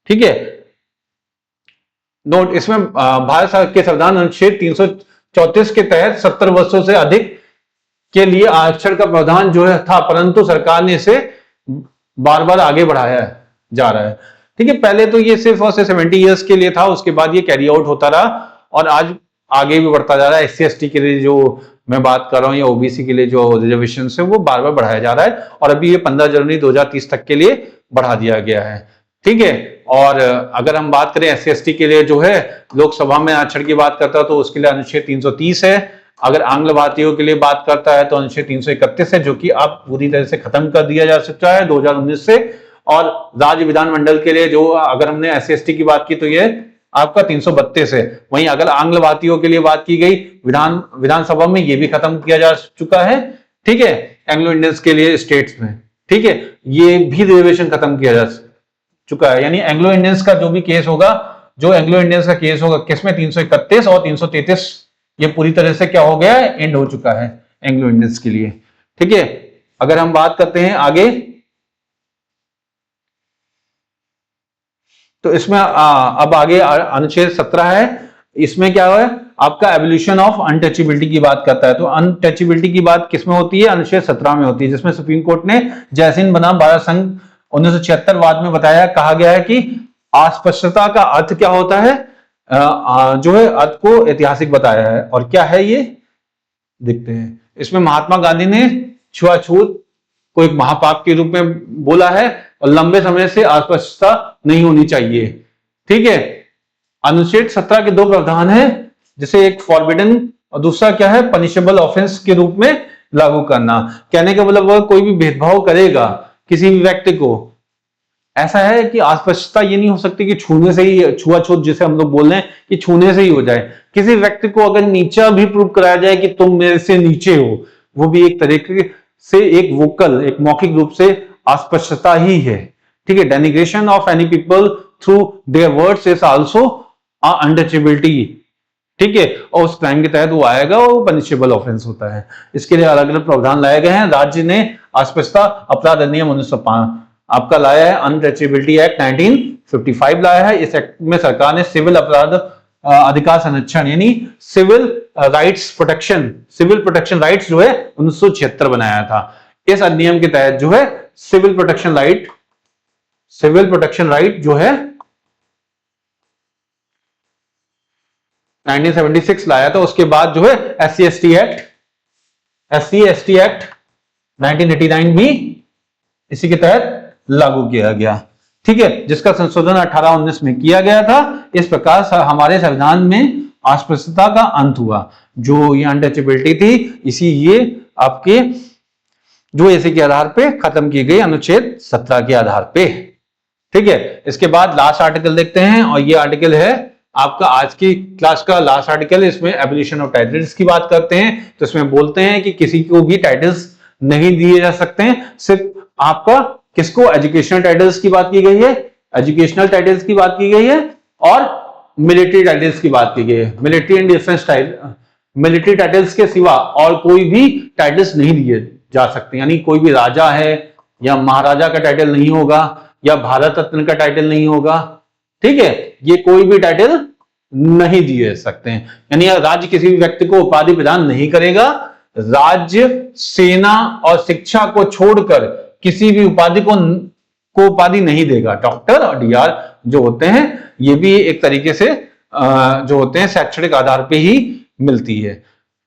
ठीक है, नोट, इसमें भारत के संविधान अनुच्छेद 334 के तहत 70 वर्षों से अधिक के लिए आरक्षण का प्रावधान जो है था, परंतु सरकार ने इसे बार बार आगे बढ़ाया जा रहा है। ठीक है, पहले तो ये सिर्फ और सिर्फ 70 ईयर्स के लिए था, उसके बाद ये कैरी आउट होता रहा और आज आगे भी बढ़ता जा रहा है। SC ST के लिए जो मैं बात कर रहा हूं या OBC के लिए जो रिजर्वेशन है वो बार बार बढ़ाया जा रहा है और अभी ये 15 जनवरी 2030 तक के लिए बढ़ा दिया गया है। ठीक है, और अगर हम बात करें SC ST के लिए जो है लोकसभा में आरक्षण की बात करता है तो उसके लिए अनुच्छेद 330 है। अगर आंग्ल भारतीयों के लिए बात करता है तो अनुच्छेद 331 है, जो कि अब पूरी तरह से खत्म कर दिया जा सकता है 2019 से। और राज्य विधानमंडल के लिए जो अगर हमने SC ST की बात की तो ये आपका 332 है। वहीं अगर आंग्ल भारतीयों के लिए बात की गई विधानसभा में, ये भी खत्म किया जा चुका है। ठीक है, एंग्लो इंडियंस के लिए स्टेट्स में, ठीक है, ये भी रिजर्वेशन खत्म किया जा चुका है। यानी एंग्लो इंडियंस का जो भी केस होगा, जो एंग्लो इंडियंस का केस होगा किसमें 331 और 333, ये पूरी तरह से क्या हो गया है, एंड हो चुका है एंग्लो इंडियंस के लिए। ठीक है, अगर हम बात करते हैं आगे तो इसमें अब आगे अनुच्छेद 17 है। इसमें क्या है आपका एवोल्यूशन ऑफ अनटचेबिलिटी की बात करता है। तो अनटचेबिलिटी की बात किसमें होती है, अनुच्छेद 17 में होती है, जिसमें सुप्रीम कोर्ट ने जयसिंह बनाम भारत संघ 1976 वाद में बताया, कहा गया है कि अस्पष्टता का अर्थ क्या होता है, जो है अर्थ को ऐतिहासिक बताया है। और क्या है ये, देखते हैं। इसमें महात्मा गांधी ने छुआछूत को एक महापाप के रूप में बोला है और लंबे समय से अस्पष्टता नहीं होनी चाहिए। ठीक है। अनुच्छेद 17 के दो प्रावधान है, जिसे एक फॉरबिडन और दूसरा क्या है, पनिशेबल ऑफेंस के रूप में लागू करना। कहने का मतलब, वह कोई भी भेदभाव करेगा किसी भी व्यक्ति को, ऐसा है कि अस्पष्टता ये नहीं हो सकती कि छूने से ही, छुआछूत जिसे हम लोग बोल रहे हैं कि छूने से ही हो जाए। किसी व्यक्ति को अगर नीचा भी प्रूव कराया जाए कि तुम मेरे से नीचे हो, वो भी एक तरीके से एक वोकल, एक मौखिक रूप से अस्पष्टता ही है। ठीक है। Denigration of any people through their words is also untouchability. ठीक है। और उस क्राइम के तहत वो आएगा, वो पनिशेबल ऑफेंस होता है। इसके लिए अलग अलग प्रावधान लाए गए हैं। राज्य ने अस्पष्टता अपराध अधिनियम 1905 आपका लाया है। अनटचेबिलिटी एक्ट 1955 लाया है। इस एक्ट में सरकार ने सिविल अपराध अधिकार संरक्षण यानी civil rights protection, civil protection rights जो है 1976 बनाया था। इस अधिनियम के तहत जो है सिविल प्रोटेक्शन राइट जो है 1976 लाया था। उसके बाद जो है SC ST एक्ट 1989 भी इसी के तहत लागू किया गया। ठीक है। जिसका संशोधन 1819 में किया गया था। इस प्रकार हमारे संविधान में अस्पृश्यता का अंत हुआ। जो ये अनटचेबिलिटी थी, इसी ये आपके जो ऐसे के आधार पे खत्म की गई, अनुच्छेद 17 के आधार पे। ठीक है। इसके बाद लास्ट आर्टिकल देखते हैं, और ये आर्टिकल है आपका आज की क्लास का लास्ट आर्टिकल। इसमें एबोलिशन ऑफ टाइटल्स की बात करते हैं। तो इसमें बोलते हैं कि किसी को भी टाइटल्स नहीं दिए जा सकते हैं। सिर्फ आपका किसको, एजुकेशनल टाइटल्स की बात की गई है, एजुकेशनल टाइटल्स की बात की गई है, और मिलिट्री टाइटल्स की बात की गई है। Military and defence military titles के सिवा और कोई भी टाइटल्स नहीं दिए जा सकते। यानी कोई भी राजा है या महाराजा का टाइटल नहीं होगा, या भारत रत्न का टाइटल नहीं होगा। ठीक है। ये कोई भी टाइटल नहीं दिए सकते हैं। यानी राज्य किसी भी व्यक्ति को उपाधि प्रदान नहीं करेगा। राज्य सेना और शिक्षा को छोड़कर किसी भी उपाधि को उपाधि नहीं देगा। डॉक्टर और DR जो होते हैं, ये भी एक तरीके से जो होते हैं शैक्षणिक आधार पे ही मिलती है।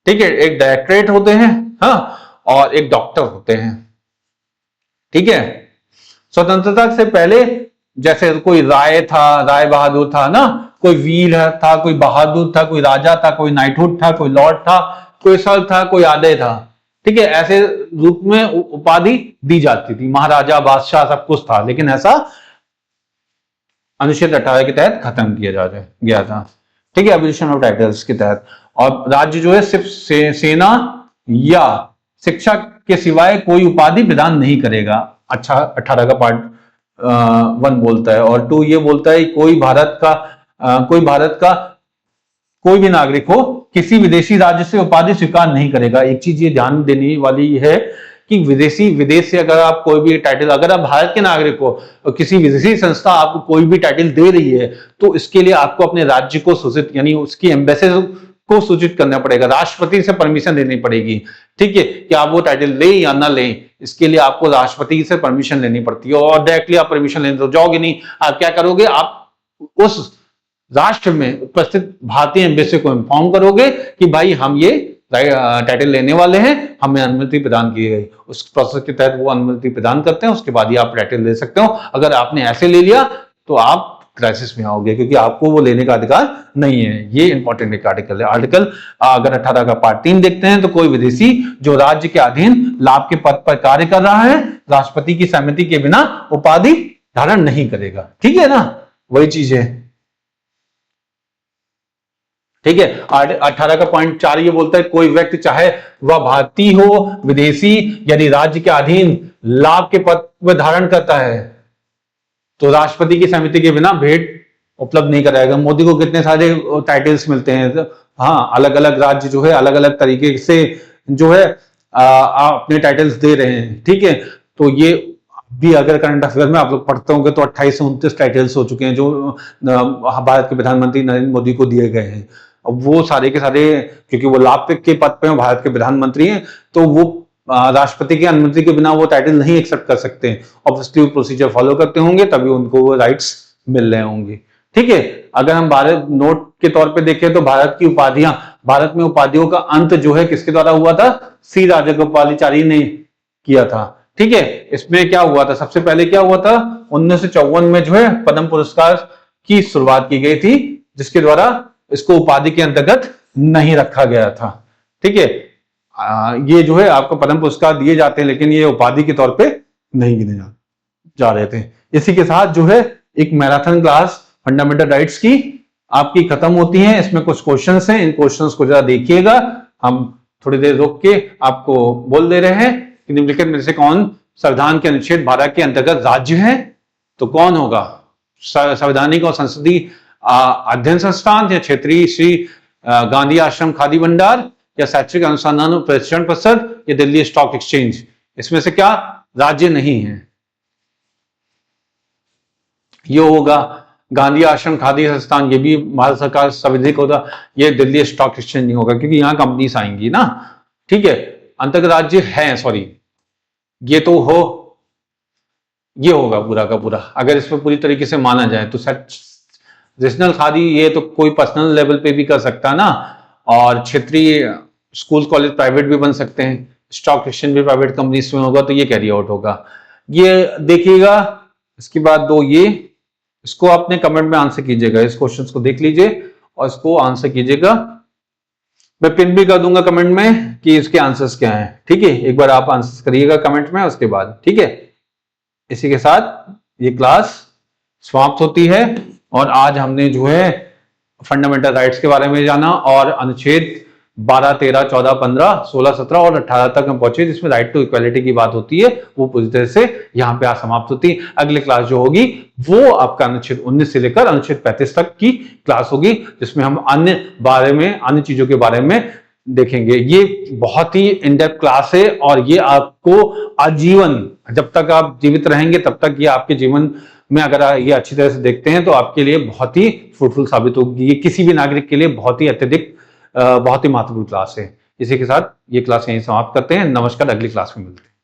ठीक है। एक डायरेक्टरेट होते हैं, हाँ, और एक डॉक्टर होते हैं। ठीक है। स्वतंत्रता से पहले जैसे कोई राय था, राय बहादुर था ना, कोई वीर था, कोई बहादुर था, कोई राजा था, कोई नाइटहुड था, कोई लॉर्ड था, कोई सर था, कोई आदय था। ठीक है। ऐसे रूप में उपाधि दी जाती थी, महाराजा, बादशाह, सब कुछ था। लेकिन ऐसा अनुच्छेद 18 के तहत खत्म किया गया था। ठीक है। एबोलिशन ऑफ टाइटल्स के तहत। और राज्य जो है सिर्फ सेना या शिक्षा के सिवाय कोई उपाधि प्रदान नहीं करेगा। अच्छा, 18 का पार्ट 1 बोलता है। और 2 ये बोलता है कोई भारत का कोई भी नागरिक हो किसी विदेशी राज्य से उपाधि स्वीकार नहीं करेगा। एक चीज ये ध्यान देने वाली है कि विदेश से अगर आप कोई भी टाइटल, अगर आप भारत के नागरिक हो और किसी विदेशी संस्था आपको कोई भी टाइटल दे रही है, तो इसके लिए आपको अपने राज्य को सूचित, यानी उसकी एम्बेसी को सूचित करना पड़ेगा। राष्ट्रपति से परमिशन लेनी पड़ेगी। ठीक है। कि आप वो टाइटल ले या ना ले, इसके लिए आपको राष्ट्रपति से परमिशन लेनी पड़ती है। और डायरेक्टली आप परमिशन लेने तो जाओगे नहीं। आप क्या करोगे, आप उस राष्ट्र में उपस्थित भारतीय एम्बेसी को इन्फॉर्म करोगे कि भाई हम ये टाइटल लेने वाले हैं, हमें अनुमति प्रदान की गई। उस प्रोसेस के तहत वो अनुमति प्रदान करते हैं। उसके बाद ही आप टाइटल ले सकते हो। अगर आपने ऐसे ले लिया तो आप क्राइसिस में आओगे, क्योंकि आपको वो लेने का अधिकार नहीं है। ये इंपॉर्टेंट एक आर्टिकल है। आर्टिकल अगर 18 का पार्ट 3 देखते हैं, तो कोई विदेशी जो राज्य के अधीन लाभ के पद पर कार्य कर रहा है, राष्ट्रपति की सहमति के बिना उपाधि धारण नहीं करेगा। ठीक है ना, वही चीज है। ठीक है। 18 का पॉइंट 4 ये बोलता है कोई व्यक्ति चाहे वह भारतीय हो, विदेशी, यदि राज्य के अधीन लाभ के पद पर धारण करता है तो राष्ट्रपति की सहमति के बिना भेंट उपलब्ध नहीं कराएगा। मोदी को कितने सारे टाइटल्स मिलते हैं। हाँ, अलग अलग राज्य जो है अलग अलग तरीके से जो है अपने टाइटल्स दे रहे हैं। ठीक है। तो ये भी अगर करंट अफेयर में आप लोग पढ़ते होंगे तो 28 से 29 टाइटल्स हो चुके हैं जो भारत के प्रधानमंत्री नरेंद्र मोदी को दिए गए हैं। अब वो सारे के सारे, क्योंकि वो लाभ के पद पे भारत के प्रधानमंत्री हैं, तो वो राष्ट्रपति की अनुमति के बिना वो टाइटल नहीं एक्सेप्ट कर सकते। ऑब्वियसली वो प्रोसीजर फॉलो करते होंगे, तभी उनको वो राइट्स मिल रहे होंगे। ठीक है। अगर हम भारत नोट के तौर पे देखें तो भारत की उपाधियां, भारत में उपाधियों का अंत जो है किसके द्वारा हुआ था? सी राजगोपालाचारी ने किया था। ठीक है, इसमें क्या हुआ था? सबसे पहले क्या हुआ था? 1954 में जो है पद्म पुरस्कार की शुरुआत की गई थी, जिसके द्वारा इसको उपाधि के अंतर्गत नहीं रखा गया था। ठीक है, ये जो है आपको पद्म पुरस्कार दिए जाते हैं, लेकिन ये उपाधि के तौर पे नहीं गिने जा रहे थे। इसी के साथ जो है एक मैराथन क्लास फंडामेंटल राइट्स की आपकी खत्म होती है। इसमें कुछ क्वेश्चंस हैं, इन क्वेश्चंस को जरा देखिएगा। हम थोड़ी देर रुक के आपको बोल दे रहे हैं कि निम्नलिखित में से कौन संविधान के अनुच्छेद 12 के अंतर्गत राज्य है? तो कौन होगा? संवैधानिक और संसदीय अध्ययन संस्थान, या क्षेत्रीय श्री गांधी आश्रम खादी भंडार, या शैक्षिक अनुसंधान और प्रशिक्षण परिषद, या दिल्ली स्टॉक एक्सचेंज। इसमें से क्या राज्य नहीं है? ये होगा गांधी आश्रम खादी संस्थान, ये भी भारत सरकार संवैधानिक होगा। ये दिल्ली स्टॉक एक्सचेंज नहीं होगा, क्योंकि यहां कंपनीज आएंगी ना। ठीक है, अंतर्गत राज्य है, सॉरी, ये तो हो, ये होगा पूरा का पूरा। अगर इसमें पूरी तरीके से माना जाए तो रीजनल खादी ये तो कोई पर्सनल लेवल पे भी कर सकता है ना, और क्षेत्रीय स्कूल कॉलेज प्राइवेट भी बन सकते हैं, स्टॉक एक्सचेंज भी प्राइवेट कंपनीज में होगा, तो ये कैरी आउट होगा। ये देखिएगा। इसके बाद दो ये, इसको आपने कमेंट में आंसर कीजिएगा, इस क्वेश्चन को देख लीजिए और इसको आंसर कीजिएगा। मैं पिन भी कर दूंगा कमेंट में कि इसके आंसर्स क्या हैं। ठीक है, एक बार आप आंसर करिएगा कमेंट में, उसके बाद। ठीक है, इसी के साथ ये क्लास समाप्त होती है। और आज हमने जो है फंडामेंटल राइट्स के बारे में जाना, और अनुच्छेद 12, 13, 14, 15, 16, 17 और 18 तक हम पहुंचे, जिसमें राइट टू इक्वालिटी की बात होती है। वो पूरी तरह से यहाँ पे आज समाप्त होती है। अगली क्लास जो होगी वो आपका अनुच्छेद 19 से लेकर अनुच्छेद 35 तक की क्लास होगी, जिसमें हम अन्य चीजों के बारे में देखेंगे। ये बहुत ही इन डेप्थ क्लास है, और ये आपको आजीवन, जब तक आप जीवित रहेंगे तब तक ये आपके जीवन में, अगर ये अच्छी तरह से देखते हैं तो आपके लिए बहुत ही फ्रूटफुल साबित होगी। ये किसी भी नागरिक के लिए बहुत ही अत्यधिक, बहुत ही महत्वपूर्ण क्लास है। इसी के साथ ये क्लास यहीं समाप्त करते हैं। नमस्कार, अगली क्लास में मिलते हैं।